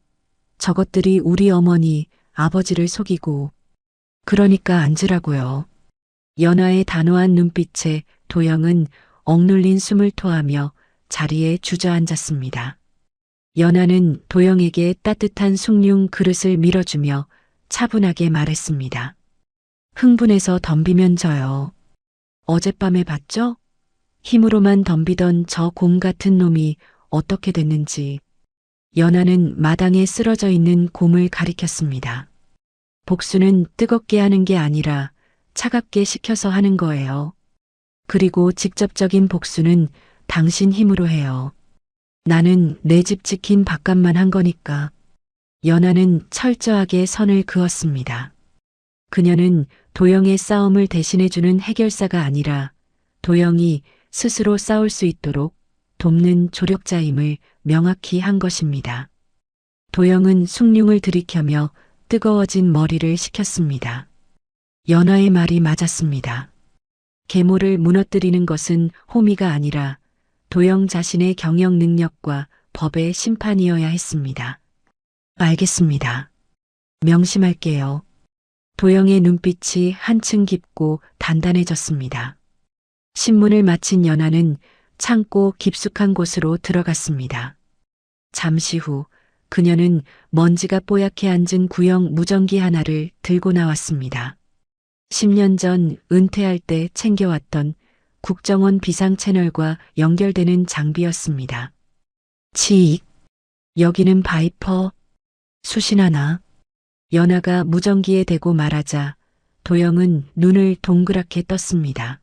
저것들이 우리 어머니, 아버지를 속이고. 그러니까 앉으라고요. 연아의 단호한 눈빛에 도영은 억눌린 숨을 토하며 자리에 주저앉았습니다. 연아는 도영에게 따뜻한 숭늉 그릇을 밀어주며 차분하게 말했습니다. 흥분해서 덤비면 져요. 어젯밤에 봤죠? 힘으로만 덤비던 저 곰 같은 놈이 어떻게 됐는지. 연아는 마당에 쓰러져 있는 곰을 가리켰습니다. 복수는 뜨겁게 하는 게 아니라 차갑게 식혀서 하는 거예요. 그리고 직접적인 복수는 당신 힘으로 해요. 나는 내 집 지킨 밥값만 한 거니까. 연아는 철저하게 선을 그었습니다. 그녀는 도영의 싸움을 대신해주는 해결사가 아니라 도영이 스스로 싸울 수 있도록 돕는 조력자임을 명확히 한 것입니다. 도영은 숭늉을 들이켜며 뜨거워진 머리를 식혔습니다. 연아의 말이 맞았습니다. 계모를 무너뜨리는 것은 호미가 아니라 도영 자신의 경영 능력과 법의 심판이어야 했습니다. 알겠습니다. 명심할게요. 도영의 눈빛이 한층 깊고 단단해졌습니다. 신문을 마친 연아는 창고 깊숙한 곳으로 들어갔습니다. 잠시 후 그녀는 먼지가 뽀얗게 앉은 구형 무전기 하나를 들고 나왔습니다. 10년 전 은퇴할 때 챙겨왔던 국정원 비상 채널과 연결되는 장비였습니다. 치익. 여기는 바이퍼. 수신하나. 연아가 무전기에 대고 말하자 도영은 눈을 동그랗게 떴습니다.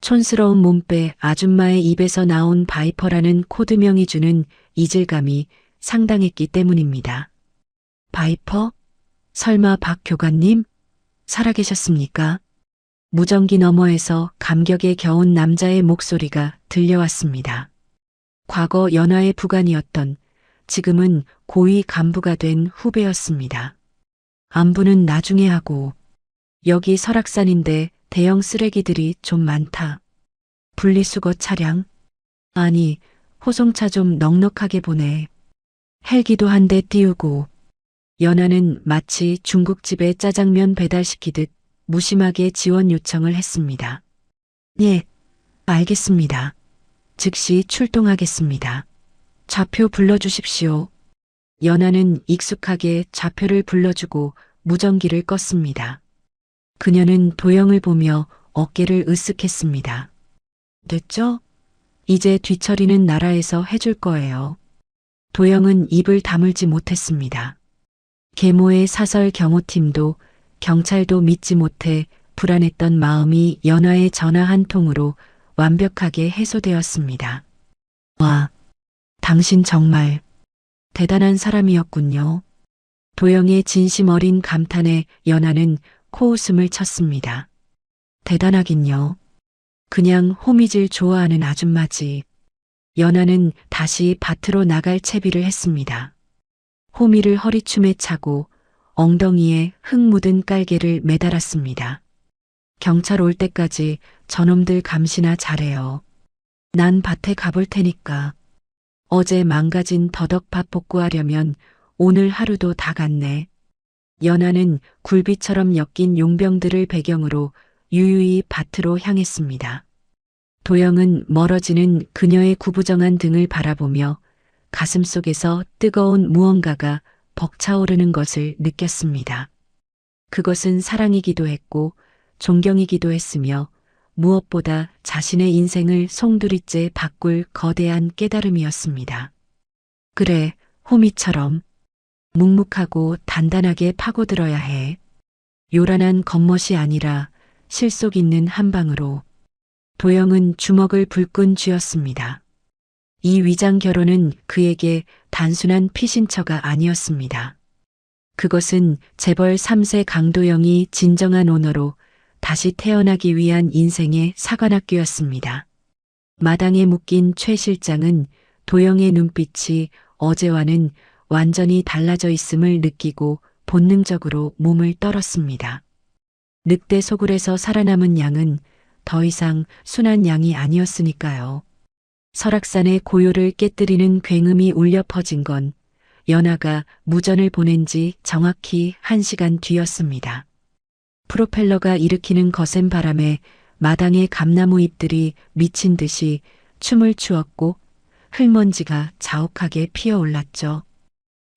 촌스러운 몸빼 아줌마의 입에서 나온 바이퍼라는 코드명이 주는 이질감이 상당했기 때문입니다. 바이퍼? 설마 박 교관님? 살아계셨습니까? 무전기 너머에서 감격에 겨운 남자의 목소리가 들려왔습니다. 과거 연화의 부관이었던 지금은 고위 간부가 된 후배였습니다. 안부는 나중에 하고. 여기 설악산인데 대형 쓰레기들이 좀 많다. 분리수거 차량? 아니, 호송차 좀 넉넉하게 보내. 헬기도 한 대 띄우고. 연아는 마치 중국집에 짜장면 배달시키듯 무심하게 지원 요청을 했습니다. 예, 알겠습니다. 즉시 출동하겠습니다. 좌표 불러주십시오. 연아는 익숙하게 좌표를 불러주고 무전기를 껐습니다. 그녀는 도영을 보며 어깨를 으쓱했습니다. 됐죠? 이제 뒤처리는 나라에서 해줄 거예요. 도영은 입을 다물지 못했습니다. 계모의 사설 경호팀도 경찰도 믿지 못해 불안했던 마음이 연화의 전화 한 통으로 완벽하게 해소되었습니다. 와, 당신 정말 대단한 사람이었군요. 도영의 진심 어린 감탄에 연화는 코웃음을 쳤습니다. 대단하긴요. 그냥 호미질 좋아하는 아줌마지. 연화는 다시 밭으로 나갈 채비를 했습니다. 호미를 허리춤에 차고 엉덩이에 흙 묻은 깔개를 매달았습니다. 경찰 올 때까지 저놈들 감시나 잘해요. 난 밭에 가볼 테니까. 어제 망가진 더덕밥 복구하려면 오늘 하루도 다 갔네. 연아는 굴비처럼 엮인 용병들을 배경으로 유유히 밭으로 향했습니다. 도영은 멀어지는 그녀의 구부정한 등을 바라보며 가슴속에서 뜨거운 무언가가 벅차오르는 것을 느꼈습니다. 그것은 사랑이기도 했고 존경이기도 했으며 무엇보다 자신의 인생을 송두리째 바꿀 거대한 깨달음이었습니다. 그래, 호미처럼 묵묵하고 단단하게 파고들어야 해. 요란한 겉멋이 아니라 실속 있는 한 방으로. 도영은 주먹을 불끈 쥐었습니다. 이 위장 결혼은 그에게 단순한 피신처가 아니었습니다. 그것은 재벌 3세 강도영이 진정한 오너로 다시 태어나기 위한 인생의 사관학교였습니다. 마당에 묶인 최 실장은 도영의 눈빛이 어제와는 완전히 달라져 있음을 느끼고 본능적으로 몸을 떨었습니다. 늑대 소굴에서 살아남은 양은 더 이상 순한 양이 아니었으니까요. 설악산의 고요를 깨뜨리는 굉음이 울려 퍼진 건 연하가 무전을 보낸 지 정확히 1시간 뒤였습니다. 프로펠러가 일으키는 거센 바람에 마당의 감나무 잎들이 미친 듯이 춤을 추었고 흙먼지가 자욱하게 피어올랐죠.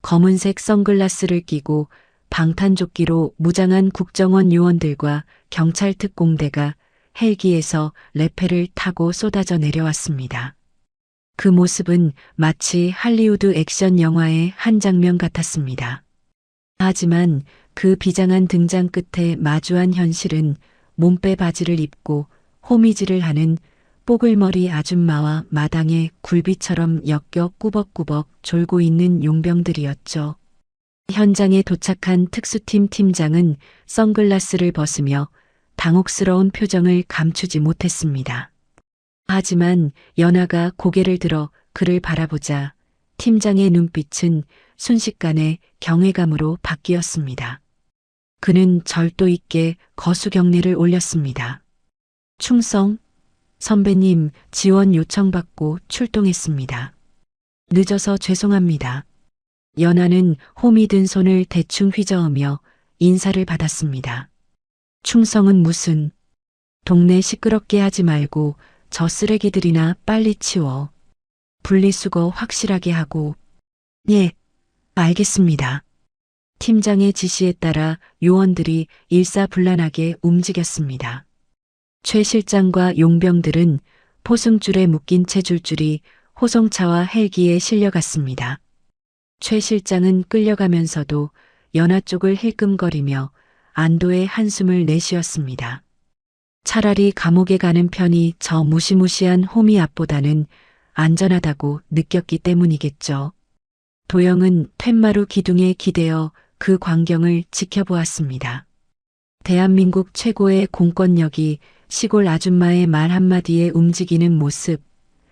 검은색 선글라스를 끼고 방탄조끼로 무장한 국정원 요원들과 경찰 특공대가 헬기에서 레페를 타고 쏟아져 내려왔습니다. 그 모습은 마치 할리우드 액션 영화의 한 장면 같았습니다. 하지만 그 비장한 등장 끝에 마주한 현실은 몸빼 바지를 입고 호미질을 하는 뽀글머리 아줌마와 마당에 굴비처럼 엮여 꾸벅꾸벅 졸고 있는 용병들이었죠. 현장에 도착한 특수팀 팀장은 선글라스를 벗으며 당혹스러운 표정을 감추지 못했습니다. 하지만 연하가 고개를 들어 그를 바라보자 팀장의 눈빛은 순식간에 경외감으로 바뀌었습니다. 그는 절도 있게 거수경례를 올렸습니다. 충성, 선배님 지원 요청받고 출동했습니다. 늦어서 죄송합니다. 연하는 홈이 든 손을 대충 휘저으며 인사를 받았습니다. 충성은 무슨, 동네 시끄럽게 하지 말고 저 쓰레기들이나 빨리 치워. 분리수거 확실하게 하고. 예, 알겠습니다. 팀장의 지시에 따라 요원들이 일사불란하게 움직였습니다. 최 실장과 용병들은 포승줄에 묶인 채 줄줄이 호송차와 헬기에 실려갔습니다. 최 실장은 끌려가면서도 연하 쪽을 힐끔거리며 안도의 한숨을 내쉬었습니다. 차라리 감옥에 가는 편이 저 무시무시한 호미 앞보다는 안전하다고 느꼈기 때문이겠죠. 도영은 툇마루 기둥에 기대어 그 광경을 지켜보았습니다. 대한민국 최고의 공권력이 시골 아줌마의 말 한마디에 움직이는 모습,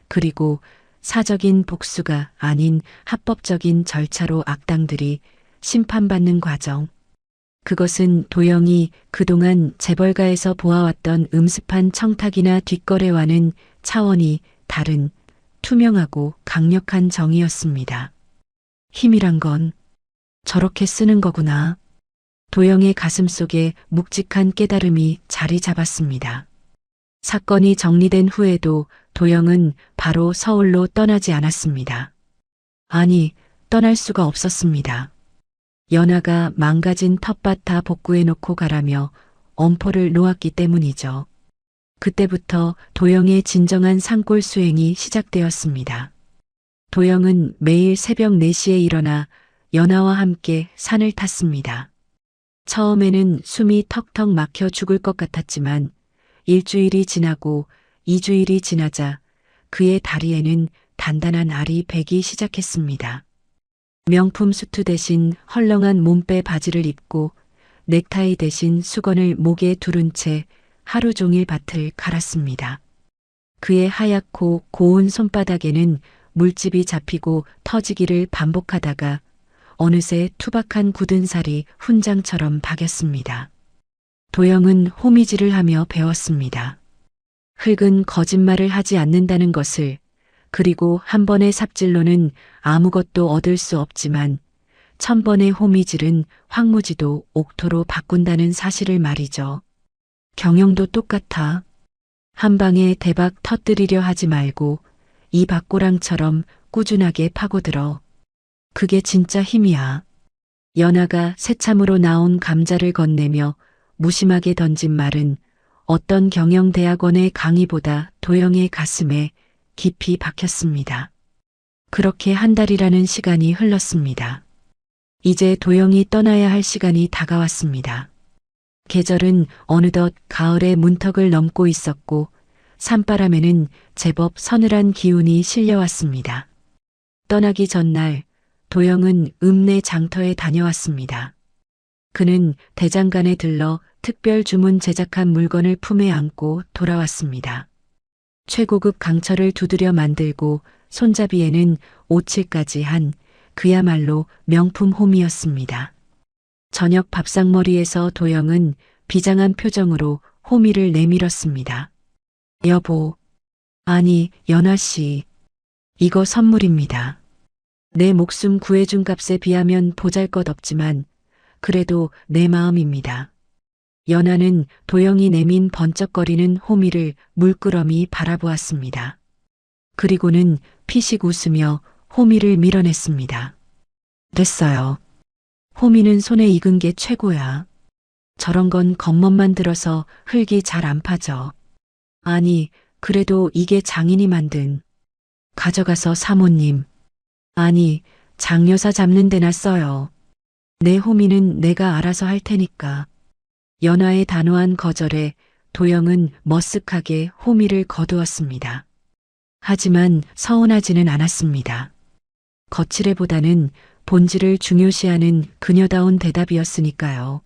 그리고 사적인 복수가 아닌 합법적인 절차로 악당들이 심판받는 과정. 그것은 도영이 그동안 재벌가에서 보아왔던 음습한 청탁이나 뒷거래와는 차원이 다른 투명하고 강력한 정의였습니다. 힘이란 건 저렇게 쓰는 거구나. 도영의 가슴 속에 묵직한 깨달음이 자리 잡았습니다. 사건이 정리된 후에도 도영은 바로 서울로 떠나지 않았습니다. 아니, 떠날 수가 없었습니다. 연하가 망가진 텃밭 다 복구해 놓고 가라며 엄포를 놓았기 때문이죠. 그때부터 도영의 진정한 산골 수행이 시작되었습니다. 도영은 매일 새벽 4시에 일어나 연하와 함께 산을 탔습니다. 처음에는 숨이 턱턱 막혀 죽을 것 같았지만 일주일이 지나고 2주일이 지나자 그의 다리에는 단단한 알이 배기 시작했습니다. 명품 수트 대신 헐렁한 몸빼 바지를 입고 넥타이 대신 수건을 목에 두른 채 하루 종일 밭을 갈았습니다. 그의 하얗고 고운 손바닥에는 물집이 잡히고 터지기를 반복하다가 어느새 투박한 굳은 살이 훈장처럼 박였습니다. 도영은 호미질을 하며 배웠습니다. 흙은 거짓말을 하지 않는다는 것을, 그리고 한 번의 삽질로는 아무것도 얻을 수 없지만 1000번의 호미질은 황무지도 옥토로 바꾼다는 사실을 말이죠. 경영도 똑같아. 한 방에 대박 터뜨리려 하지 말고 이 박고랑처럼 꾸준하게 파고들어. 그게 진짜 힘이야. 연하가 새참으로 나온 감자를 건네며 무심하게 던진 말은 어떤 경영대학원의 강의보다 도영의 가슴에 깊이 박혔습니다. 그렇게 한 달이라는 시간이 흘렀습니다. 이제 도영이 떠나야 할 시간이 다가왔습니다. 계절은 어느덧 가을의 문턱을 넘고 있었고 산바람에는 제법 서늘한 기운이 실려왔습니다. 떠나기 전날 도영은 읍내 장터에 다녀왔습니다. 그는 대장간에 들러 특별 주문 제작한 물건을 품에 안고 돌아왔습니다. 최고급 강철을 두드려 만들고 손잡이에는 오칠까지 한 그야말로 명품 홈이었습니다. 저녁 밥상머리에서 도영은 비장한 표정으로 호미를 내밀었습니다. 여보, 아니, 연아 씨, 이거 선물입니다. 내 목숨 구해준 값에 비하면 보잘것없지만 그래도 내 마음입니다. 연아는 도영이 내민 번쩍거리는 호미를 물끄러미 바라보았습니다. 그리고는 피식 웃으며 호미를 밀어냈습니다. 됐어요. 호미는 손에 익은 게 최고야. 저런 건 겉멋만 들어서 흙이 잘 안 파져. 아니, 그래도 이게 장인이 만든. 가져가서 사모님. 아니, 장여사 잡는 데나 써요. 내 호미는 내가 알아서 할 테니까. 연하의 단호한 거절에 도영은 머쓱하게 호미를 거두었습니다. 하지만 서운하지는 않았습니다. 거칠애보다는 본질을 중요시하는 그녀다운 대답이었으니까요.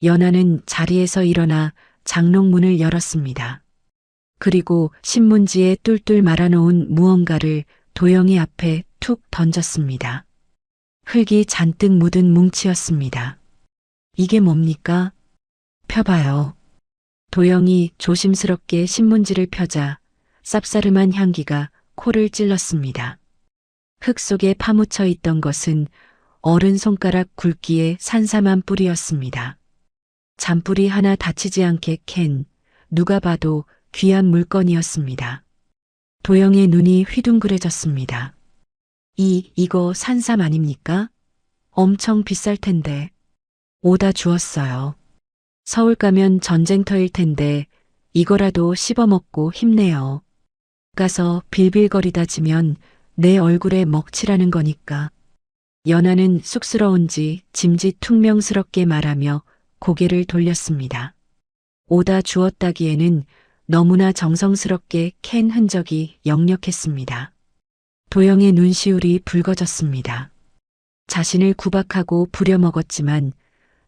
연하는 자리에서 일어나 장롱문을 열었습니다. 그리고 신문지에 뚫뚫 말아놓은 무언가를 도영이 앞에 툭 던졌습니다. 흙이 잔뜩 묻은 뭉치였습니다. 이게 뭡니까? 펴봐요. 도영이 조심스럽게 신문지를 펴자 쌉싸름한 향기가 코를 찔렀습니다. 흙 속에 파묻혀 있던 것은 어른 손가락 굵기의 산삼한 뿌리였습니다. 잔뿌리 하나 다치지 않게 캔 누가 봐도 귀한 물건이었습니다. 도영의 눈이 휘둥그레졌습니다. 이거 산삼 아닙니까? 엄청 비쌀 텐데. 오다 주었어요. 서울 가면 전쟁터일 텐데 이거라도 씹어먹고 힘내요. 가서 빌빌거리다 지면 내 얼굴에 먹칠하는 거니까. 연하는 쑥스러운지 짐짓퉁명스럽게 말하며 고개를 돌렸습니다. 오다 주었다기에는 너무나 정성스럽게 캔 흔적이 역력했습니다. 도영의 눈시울이 붉어졌습니다. 자신을 구박하고 부려먹었지만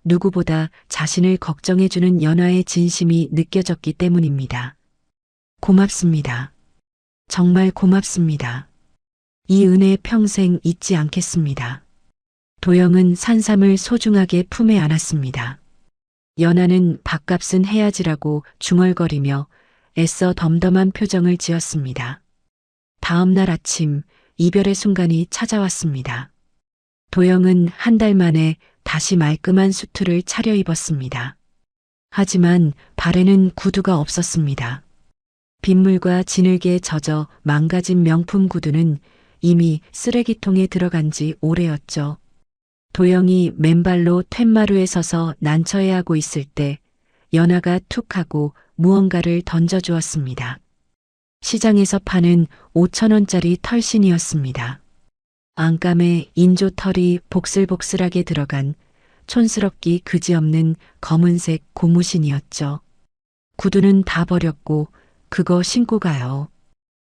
누구보다 자신을 걱정해주는 연하의 진심이 느껴졌기 때문입니다. 고맙습니다. 정말 고맙습니다. 이 은혜 평생 잊지 않겠습니다. 도영은 산삼을 소중하게 품에 안았습니다. 연하는 밥값은 해야지라고 중얼거리며 애써 덤덤한 표정을 지었습니다. 다음 날 아침 이별의 순간이 찾아왔습니다. 도영은 한 달 만에 다시 말끔한 수트를 차려입었습니다. 하지만 발에는 구두가 없었습니다. 빗물과 진흙에 젖어 망가진 명품 구두는 이미 쓰레기통에 들어간 지 오래였죠. 도영이 맨발로 툇마루에 서서 난처해하고 있을 때 연하가 툭 하고 무언가를 던져주었습니다. 시장에서 파는 5,000원짜리 털신이었습니다. 안감에 인조털이 복슬복슬하게 들어간 촌스럽기 그지없는 검은색 고무신이었죠. 구두는 다 버렸고 그거 신고 가요.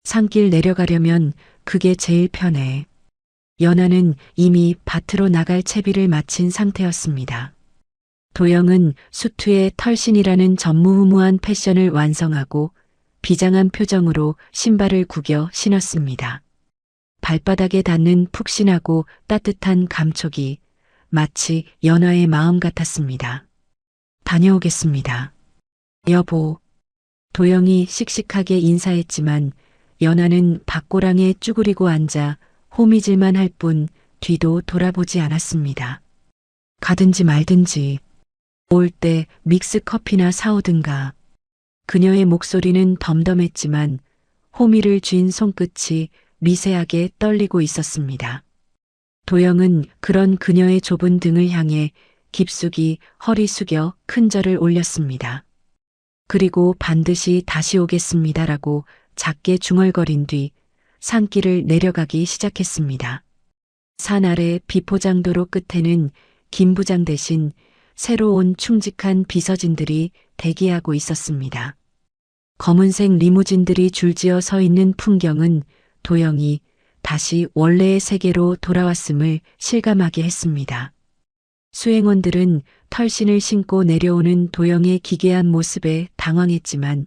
산길 내려가려면 그게 제일 편해. 연하는 이미 밭으로 나갈 채비를 마친 상태였습니다. 도영은 수트에 털신이라는 전무후무한 패션을 완성하고 비장한 표정으로 신발을 구겨 신었습니다. 발바닥에 닿는 푹신하고 따뜻한 감촉이 마치 연하의 마음 같았습니다. 다녀오겠습니다. 여보. 도영이 씩씩하게 인사했지만 연하는 밭고랑에 쭈그리고 앉아 호미질만 할 뿐 뒤도 돌아보지 않았습니다. 가든지 말든지 올 때 믹스 커피나 사오든가. 그녀의 목소리는 덤덤했지만 호미를 쥔 손끝이 미세하게 떨리고 있었습니다. 도영은 그런 그녀의 좁은 등을 향해 깊숙이 허리 숙여 큰 절을 올렸습니다. 그리고 반드시 다시 오겠습니다라고 작게 중얼거린 뒤 산길을 내려가기 시작했습니다. 산 아래 비포장도로 끝에는 김부장 대신 새로 온 충직한 비서진들이 대기하고 있었습니다. 검은색 리무진들이 줄지어 서 있는 풍경은 도영이 다시 원래의 세계로 돌아왔음을 실감하게 했습니다. 수행원들은 털신을 신고 내려오는 도영의 기괴한 모습에 당황했지만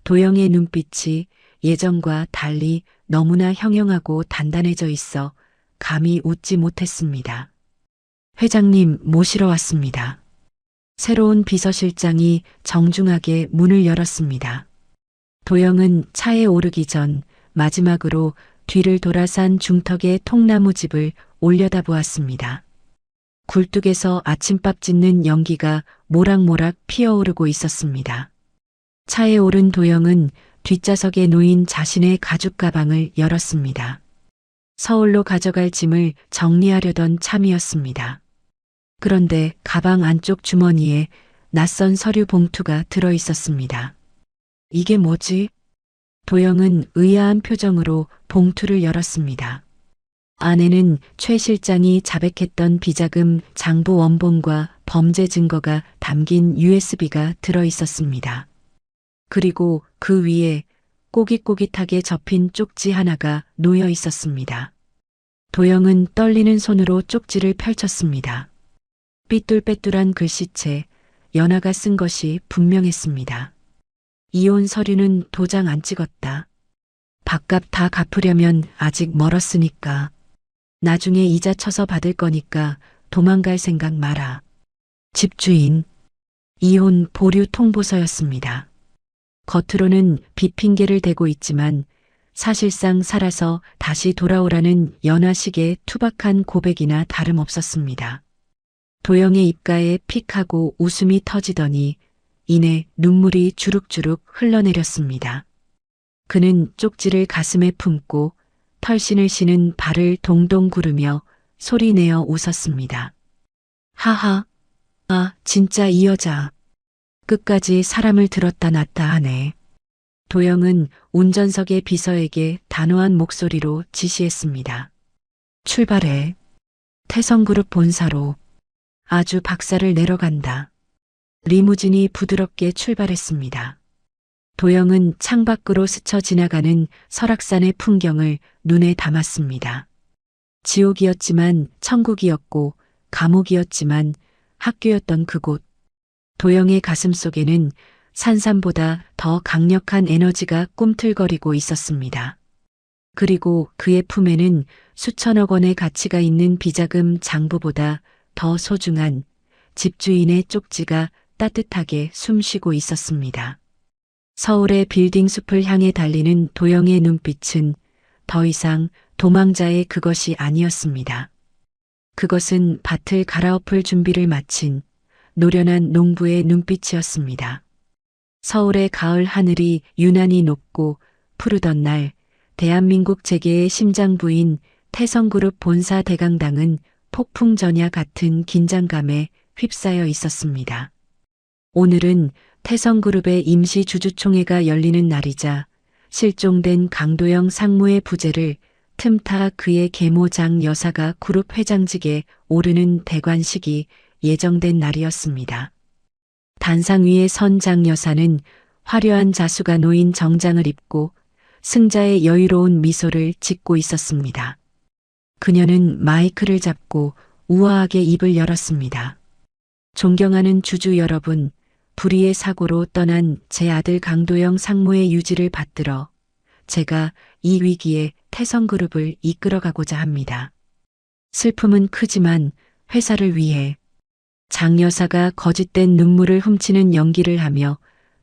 도영의 눈빛이 예전과 달리 너무나 형형하고 단단해져 있어 감히 웃지 못했습니다. 회장님 모시러 왔습니다. 새로운 비서실장이 정중하게 문을 열었습니다. 도영은 차에 오르기 전 마지막으로 뒤를 돌아산 중턱의 통나무집을 올려다보았습니다. 굴뚝에서 아침밥 짓는 연기가 모락모락 피어오르고 있었습니다. 차에 오른 도영은 뒷좌석에 놓인 자신의 가죽 가방을 열었습니다. 서울로 가져갈 짐을 정리하려던 참이었습니다. 그런데 가방 안쪽 주머니에 낯선 서류 봉투가 들어 있었습니다. 이게 뭐지? 도영은 의아한 표정으로 봉투를 열었습니다. 안에는 최 실장이 자백했던 비자금 장부 원본과 범죄 증거가 담긴 USB가 들어 있었습니다. 그리고 그 위에 꼬깃꼬깃하게 접힌 쪽지 하나가 놓여 있었습니다. 도영은 떨리는 손으로 쪽지를 펼쳤습니다. 삐뚤빼뚤한 글씨체, 연하가 쓴 것이 분명했습니다. 이혼 서류는 도장 안 찍었다. 밥값 다 갚으려면 아직 멀었으니까. 나중에 이자 쳐서 받을 거니까 도망갈 생각 마라. 집주인. 이혼 보류 통보서였습니다. 겉으로는 빚핑계를 대고 있지만 사실상 살아서 다시 돌아오라는 연하식의 투박한 고백이나 다름없었습니다. 도영의 입가에 픽하고 웃음이 터지더니 이내 눈물이 주룩주룩 흘러내렸습니다. 그는 쪽지를 가슴에 품고 털신을 신은 발을 동동 구르며 소리내어 웃었습니다. 하하, 아, 진짜 이 여자. 끝까지 사람을 들었다 놨다 하네. 도영은 운전석의 비서에게 단호한 목소리로 지시했습니다. 출발해. 태성그룹 본사로. 아주 박살을 내러 간다. 리무진이 부드럽게 출발했습니다. 도영은 창밖으로 스쳐 지나가는 설악산의 풍경을 눈에 담았습니다. 지옥이었지만 천국이었고 감옥이었지만 학교였던 그곳. 도영의 가슴 속에는 산삼보다 더 강력한 에너지가 꿈틀거리고 있었습니다. 그리고 그의 품에는 수천억 원의 가치가 있는 비자금 장부보다 더 소중한 집주인의 쪽지가 따뜻하게 숨쉬고 있었습니다. 서울의 빌딩 숲을 향해 달리는 도영의 눈빛은 더 이상 도망자의 그것이 아니었습니다. 그것은 밭을 갈아엎을 준비를 마친 노련한 농부의 눈빛이었습니다. 서울의 가을 하늘이 유난히 높고 푸르던 날 대한민국 재계의 심장부인 태성그룹 본사 대강당은 폭풍전야 같은 긴장감에 휩싸여 있었습니다. 오늘은 태성그룹의 임시 주주총회가 열리는 날이자 실종된 강도영 상무의 부재를 틈타 그의 계모장 여사가 그룹 회장직에 오르는 대관식이 예정된 날이었습니다. 단상 위에 선 장 여사는 화려한 자수가 놓인 정장을 입고 승자의 여유로운 미소를 짓고 있었습니다. 그녀는 마이크를 잡고 우아하게 입을 열었습니다. 존경하는 주주 여러분, 불의의 사고로 떠난 제 아들 강도영 상무의 유지를 받들어 제가 이 위기에 태성그룹을 이끌어가고자 합니다. 슬픔은 크지만 회사를 위해 장 여사가 거짓된 눈물을 훔치는 연기를 하며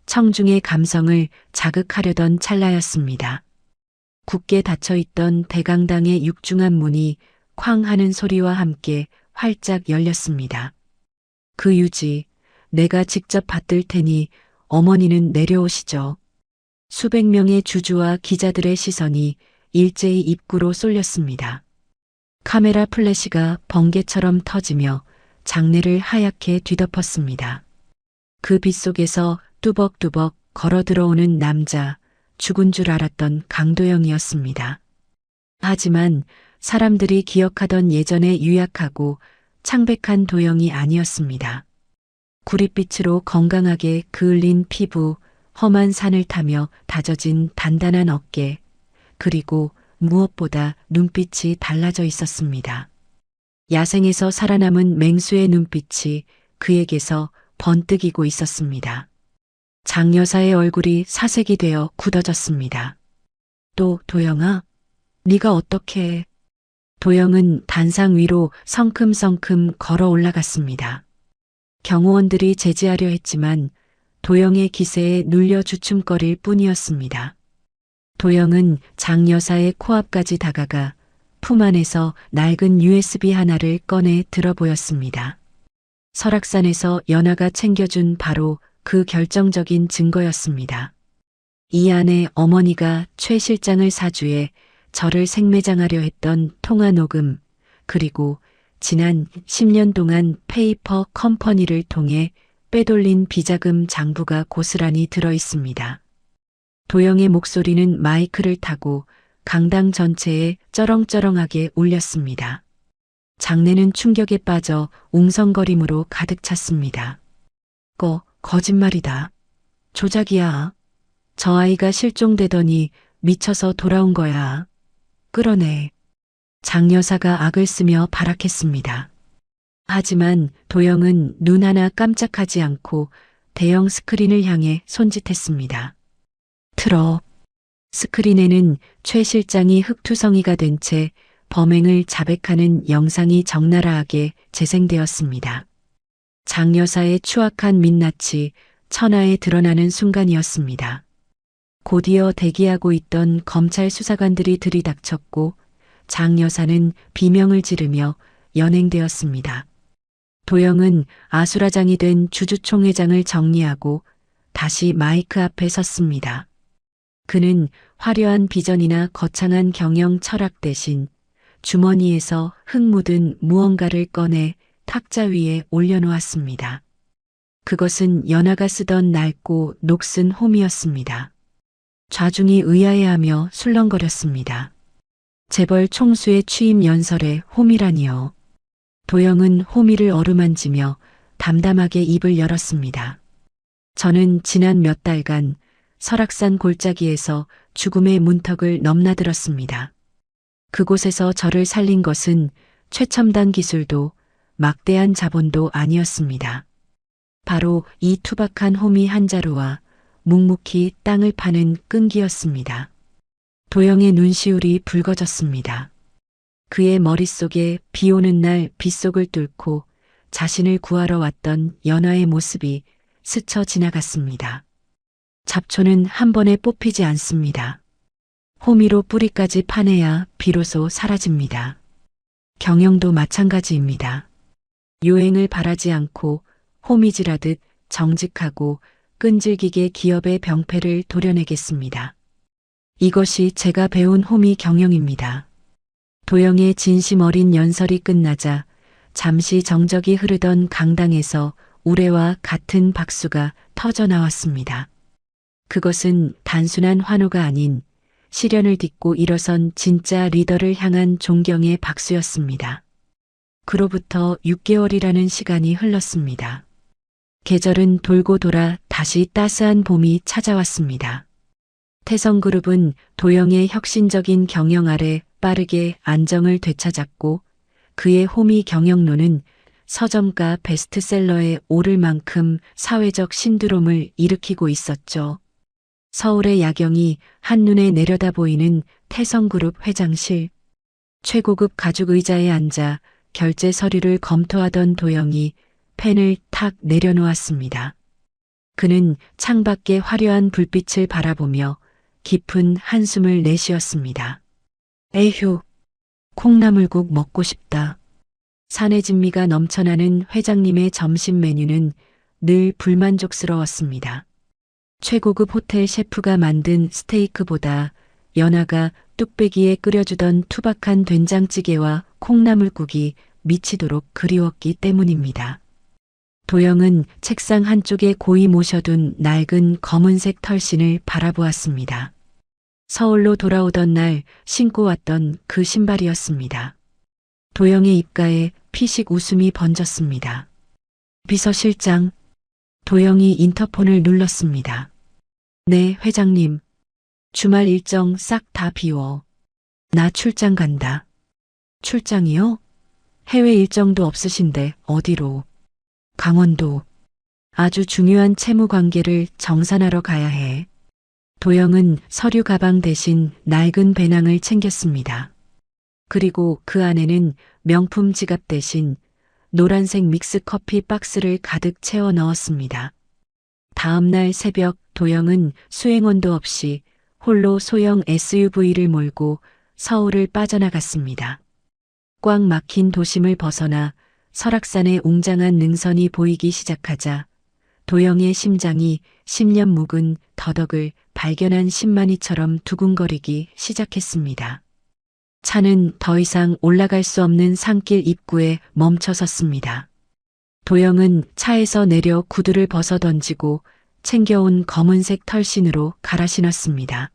청중의 감성을 자극하려던 찰나였습니다. 굳게 닫혀있던 대강당의 육중한 문이 쾅 하는 소리와 함께 활짝 열렸습니다. 그 유지, 내가 직접 받들 테니 어머니는 내려오시죠. 수백 명의 주주와 기자들의 시선이 일제히 입구로 쏠렸습니다. 카메라 플래시가 번개처럼 터지며 장내를 하얗게 뒤덮었습니다. 그 빛 속에서 뚜벅뚜벅 걸어 들어오는 남자, 죽은 줄 알았던 강도영이었습니다. 하지만 사람들이 기억하던 예전의 유약하고 창백한 도영이 아니었습니다. 구릿빛으로 건강하게 그을린 피부, 험한 산을 타며 다져진 단단한 어깨, 그리고 무엇보다 눈빛이 달라져 있었습니다. 야생에서 살아남은 맹수의 눈빛이 그에게서 번뜩이고 있었습니다. 장 여사의 얼굴이 사색이 되어 굳어졌습니다. 또 도영아, 네가 어떻게 해? 도영은 단상 위로 성큼성큼 걸어 올라갔습니다. 경호원들이 제지하려 했지만 도영의 기세에 눌려 주춤거릴 뿐이었습니다. 도영은 장 여사의 코앞까지 다가가 품 안에서 낡은 USB 하나를 꺼내 들어 보였습니다. 설악산에서 연하가 챙겨준 바로 그 결정적인 증거였습니다. 이 안에 어머니가 최 실장을 사주해 저를 생매장하려 했던 통화 녹음, 그리고 지난 10년 동안 페이퍼 컴퍼니를 통해 빼돌린 비자금 장부가 고스란히 들어 있습니다. 도영의 목소리는 마이크를 타고 강당 전체에 쩌렁쩌렁하게 울렸습니다. 장내는 충격에 빠져 웅성거림으로 가득 찼습니다. 거짓말이다. 조작이야. 저 아이가 실종되더니 미쳐서 돌아온 거야. 끌어내. 장 여사가 악을 쓰며 발악했습니다. 하지만 도영은 눈 하나 깜짝하지 않고 대형 스크린을 향해 손짓했습니다. 틀어. 스크린에는 최 실장이 흑투성이가 된 채 범행을 자백하는 영상이 적나라하게 재생되었습니다. 장 여사의 추악한 민낯이 천하에 드러나는 순간이었습니다. 곧이어 대기하고 있던 검찰 수사관들이 들이닥쳤고 장 여사는 비명을 지르며 연행되었습니다. 도영은 아수라장이 된 주주총회장을 정리하고 다시 마이크 앞에 섰습니다. 그는 화려한 비전이나 거창한 경영 철학 대신 주머니에서 흙 묻은 무언가를 꺼내 탁자 위에 올려놓았습니다. 그것은 연하가 쓰던 낡고 녹슨 홈이었습니다. 좌중이 의아해하며 술렁거렸습니다. 재벌 총수의 취임 연설에 홈이라니요. 도영은 호미를 어루만지며 담담하게 입을 열었습니다. 저는 지난 몇 달간 설악산 골짜기에서 죽음의 문턱을 넘나들었습니다. 그곳에서 저를 살린 것은 최첨단 기술도 막대한 자본도 아니었습니다. 바로 이 투박한 호미 한 자루와 묵묵히 땅을 파는 끈기였습니다. 도영의 눈시울이 붉어졌습니다. 그의 머릿속에 비 오는 날 빗속을 뚫고 자신을 구하러 왔던 연하의 모습이 스쳐 지나갔습니다. 잡초는 한 번에 뽑히지 않습니다. 호미로 뿌리까지 파내야 비로소 사라집니다. 경영도 마찬가지입니다. 요행을 바라지 않고 호미질하듯 정직하고 끈질기게 기업의 병폐를 도려내겠습니다. 이것이 제가 배운 호미 경영입니다. 도영의 진심 어린 연설이 끝나자 잠시 정적이 흐르던 강당에서 우레와 같은 박수가 터져 나왔습니다. 그것은 단순한 환호가 아닌 시련을 딛고 일어선 진짜 리더를 향한 존경의 박수였습니다. 그로부터 6개월이라는 시간이 흘렀습니다. 계절은 돌고 돌아 다시 따스한 봄이 찾아왔습니다. 태성그룹은 도영의 혁신적인 경영 아래 빠르게 안정을 되찾았고 그의 호미 경영론은 서점가 베스트셀러에 오를 만큼 사회적 신드롬을 일으키고 있었죠. 서울의 야경이 한눈에 내려다 보이는 태성그룹 회장실. 최고급 가죽 의자에 앉아 결제 서류를 검토하던 도영이 펜을 탁 내려놓았습니다. 그는 창밖의 화려한 불빛을 바라보며 깊은 한숨을 내쉬었습니다. 에휴, 콩나물국 먹고 싶다. 사내 진미가 넘쳐나는 회장님의 점심 메뉴는 늘 불만족스러웠습니다. 최고급 호텔 셰프가 만든 스테이크보다 연하가 뚝배기에 끓여주던 투박한 된장찌개와 콩나물국이 미치도록 그리웠기 때문입니다. 도영은 책상 한쪽에 고이 모셔둔 낡은 검은색 털신을 바라보았습니다. 서울로 돌아오던 날 신고 왔던 그 신발이었습니다. 도영의 입가에 피식 웃음이 번졌습니다. 비서실장, 도영이 인터폰을 눌렀습니다. 네, 회장님. 주말 일정 싹 다 비워. 나 출장 간다. 출장이요? 해외 일정도 없으신데 어디로? 강원도. 아주 중요한 채무 관계를 정산하러 가야 해. 도영은 서류 가방 대신 낡은 배낭을 챙겼습니다. 그리고 그 안에는 명품 지갑 대신 노란색 믹스 커피 박스를 가득 채워 넣었습니다. 다음 날 새벽 도영은 수행원도 없이 홀로 소형 SUV를 몰고 서울을 빠져나갔습니다. 꽉 막힌 도심을 벗어나 설악산의 웅장한 능선이 보이기 시작하자 도영의 심장이 10년 묵은 더덕을 발견한 신만이처럼 두근거리기 시작했습니다. 차는 더 이상 올라갈 수 없는 산길 입구에 멈춰 섰습니다. 도영은 차에서 내려 구두를 벗어 던지고 챙겨온 검은색 털신으로 갈아 신었습니다.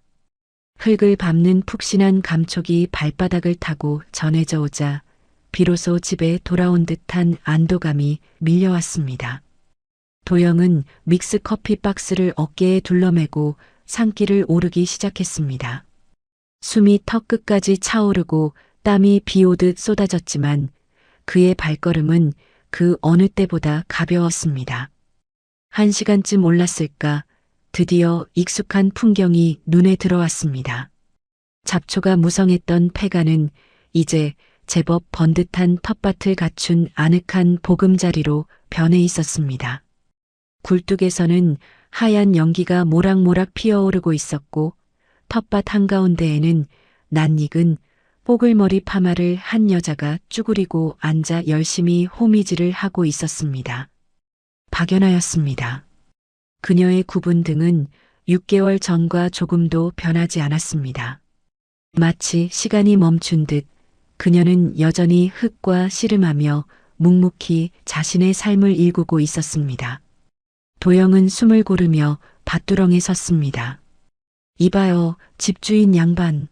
흙을 밟는 푹신한 감촉이 발바닥을 타고 전해져 오자 비로소 집에 돌아온 듯한 안도감이 밀려왔습니다. 도영은 믹스 커피 박스를 어깨에 둘러매고 산길을 오르기 시작했습니다. 숨이 턱끝까지 차오르고 땀이 비 오듯 쏟아졌지만 그의 발걸음은 그 어느 때보다 가벼웠습니다. 1시간쯤 올랐을까 드디어 익숙한 풍경이 눈에 들어왔습니다. 잡초가 무성했던 폐가는 이제 제법 번듯한 텃밭을 갖춘 아늑한 보금자리로 변해 있었습니다. 굴뚝에서는 하얀 연기가 모락모락 피어오르고 있었고 텃밭 한가운데에는 낯익은 뽀글머리 파마를 한 여자가 쭈그리고 앉아 열심히 호미질을 하고 있었습니다. 박연아였습니다. 그녀의 굽은 등은 6개월 전과 조금도 변하지 않았습니다. 마치 시간이 멈춘 듯 그녀는 여전히 흙과 씨름하며 묵묵히 자신의 삶을 일구고 있었습니다. 도영은 숨을 고르며 밭두렁에 섰습니다. 이봐요, 집주인 양반.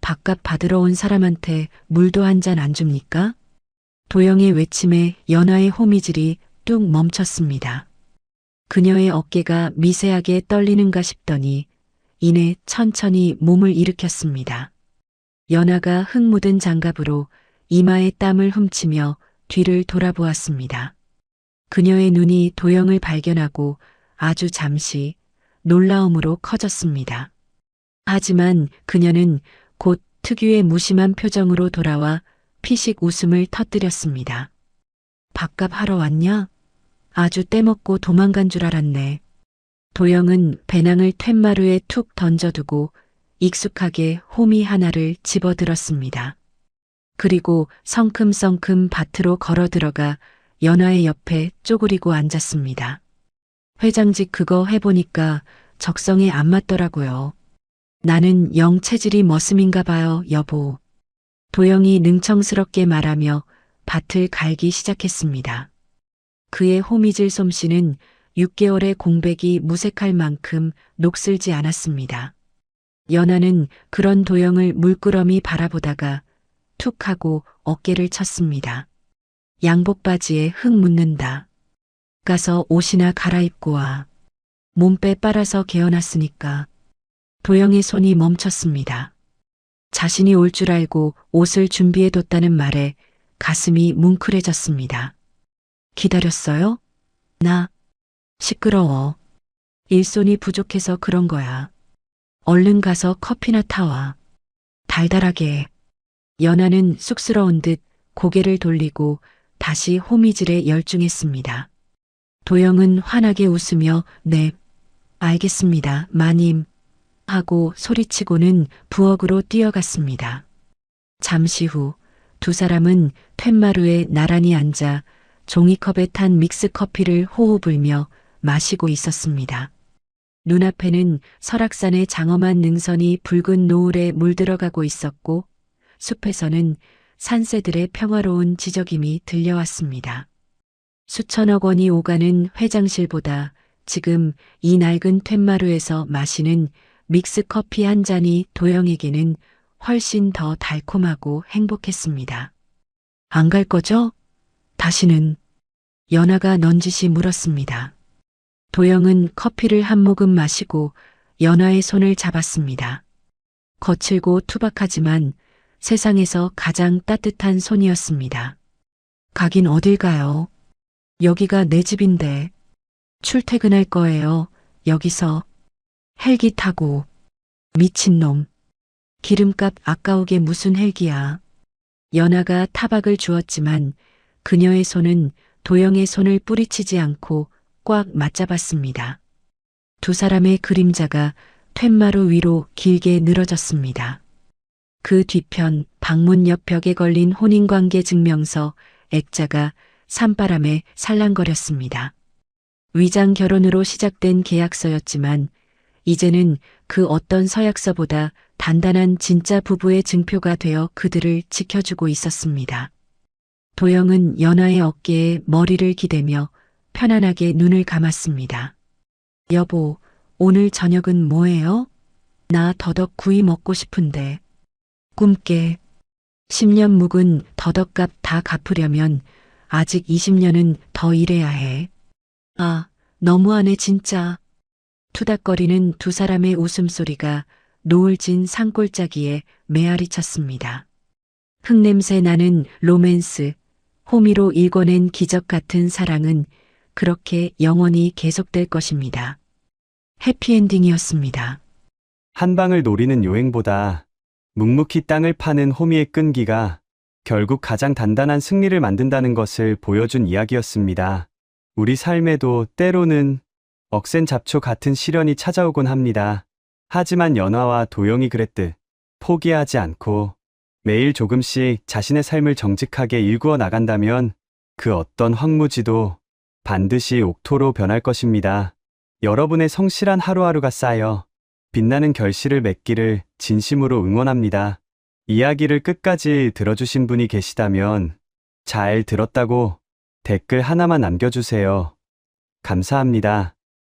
밥값 받으러 온 사람한테 물도 한 잔 안 줍니까? 도영의 외침에 연하의 호미질이 뚝 멈췄습니다. 그녀의 어깨가 미세하게 떨리는가 싶더니 이내 천천히 몸을 일으켰습니다. 연하가 흙 묻은 장갑으로 이마에 땀을 훔치며 뒤를 돌아보았습니다. 그녀의 눈이 도영을 발견하고 아주 잠시 놀라움으로 커졌습니다. 하지만 그녀는 곧 특유의 무심한 표정으로 돌아와 피식 웃음을 터뜨렸습니다. 밥값 하러 왔냐? 아주 떼먹고 도망간 줄 알았네. 도영은 배낭을 툇마루에 툭 던져두고 익숙하게 호미 하나를 집어들었습니다. 그리고 성큼성큼 밭으로 걸어 들어가 연화의 옆에 쪼그리고 앉았습니다. 회장직 그거 해보니까 적성에 안 맞더라고요. 나는 영 체질이 머슴인가 봐요, 여보. 도영이 능청스럽게 말하며 밭을 갈기 시작했습니다. 그의 호미질 솜씨는 6개월의 공백이 무색할 만큼 녹슬지 않았습니다. 연하는 그런 도영을 물끄러미 바라보다가 툭 하고 어깨를 쳤습니다. 양복 바지에 흙 묻는다. 가서 옷이나 갈아입고 와. 몸빼 빨아서 개어놨으니까. 도영의 손이 멈췄습니다. 자신이 올 줄 알고 옷을 준비해뒀다는 말에 가슴이 뭉클해졌습니다. 기다렸어요? 나 시끄러워. 일손이 부족해서 그런 거야. 얼른 가서 커피나 타와. 달달하게. 연하는 쑥스러운 듯 고개를 돌리고 다시 호미질에 열중했습니다. 도영은 환하게 웃으며 네, 알겠습니다, 마님. 하고 소리치고는 부엌으로 뛰어갔습니다. 잠시 후 두 사람은 툇마루에 나란히 앉아 종이컵에 탄 믹스 커피를 호호 불며 마시고 있었습니다. 눈앞에는 설악산의 장엄한 능선이 붉은 노을에 물들어가고 있었고 숲에서는 산새들의 평화로운 지저김이 들려왔습니다. 수천억 원이 오가는 회장실보다 지금 이 낡은 툇마루에서 마시는 믹스 커피 한 잔이 도영에게는 훨씬 더 달콤하고 행복했습니다. 안 갈 거죠? 다시는. 연하가 넌지시 물었습니다. 도영은 커피를 한 모금 마시고 연하의 손을 잡았습니다. 거칠고 투박하지만 세상에서 가장 따뜻한 손이었습니다. 가긴 어딜 가요. 여기가 내 집인데. 출퇴근할 거예요. 여기서. 헬기 타고. 미친놈. 기름값 아까우게 무슨 헬기야. 연하가 타박을 주었지만 그녀의 손은 도영의 손을 뿌리치지 않고 꽉 맞잡았습니다. 두 사람의 그림자가 툇마루 위로 길게 늘어졌습니다. 그 뒤편 방문 옆 벽에 걸린 혼인관계 증명서 액자가 산바람에 살랑거렸습니다. 위장 결혼으로 시작된 계약서였지만 이제는 그 어떤 서약서보다 단단한 진짜 부부의 증표가 되어 그들을 지켜주고 있었습니다. 도영은 연하의 어깨에 머리를 기대며 편안하게 눈을 감았습니다. 여보, 오늘 저녁은 뭐예요? 나 더덕 구이 먹고 싶은데. 꿈깨. 10년 묵은 더덕값 다 갚으려면 아직 20년은 더 일해야 해. 아, 너무하네 진짜. 투닥거리는 두 사람의 웃음소리가 노을 진 산골짜기에 메아리 쳤습니다. 흙냄새 나는 로맨스, 호미로 일궈낸 기적 같은 사랑은 그렇게 영원히 계속될 것입니다. 해피엔딩이었습니다. 한 방을 노리는 요행보다 묵묵히 땅을 파는 호미의 끈기가 결국 가장 단단한 승리를 만든다는 것을 보여준 이야기였습니다. 우리 삶에도 때로는 억센 잡초 같은 시련이 찾아오곤 합니다. 하지만 연화와 도영이 그랬듯 포기하지 않고 매일 조금씩 자신의 삶을 정직하게 일구어 나간다면 그 어떤 황무지도 반드시 옥토로 변할 것입니다. 여러분의 성실한 하루하루가 쌓여 빛나는 결실을 맺기를 진심으로 응원합니다. 이야기를 끝까지 들어주신 분이 계시다면 잘 들었다고 댓글 하나만 남겨주세요. 감사합니다.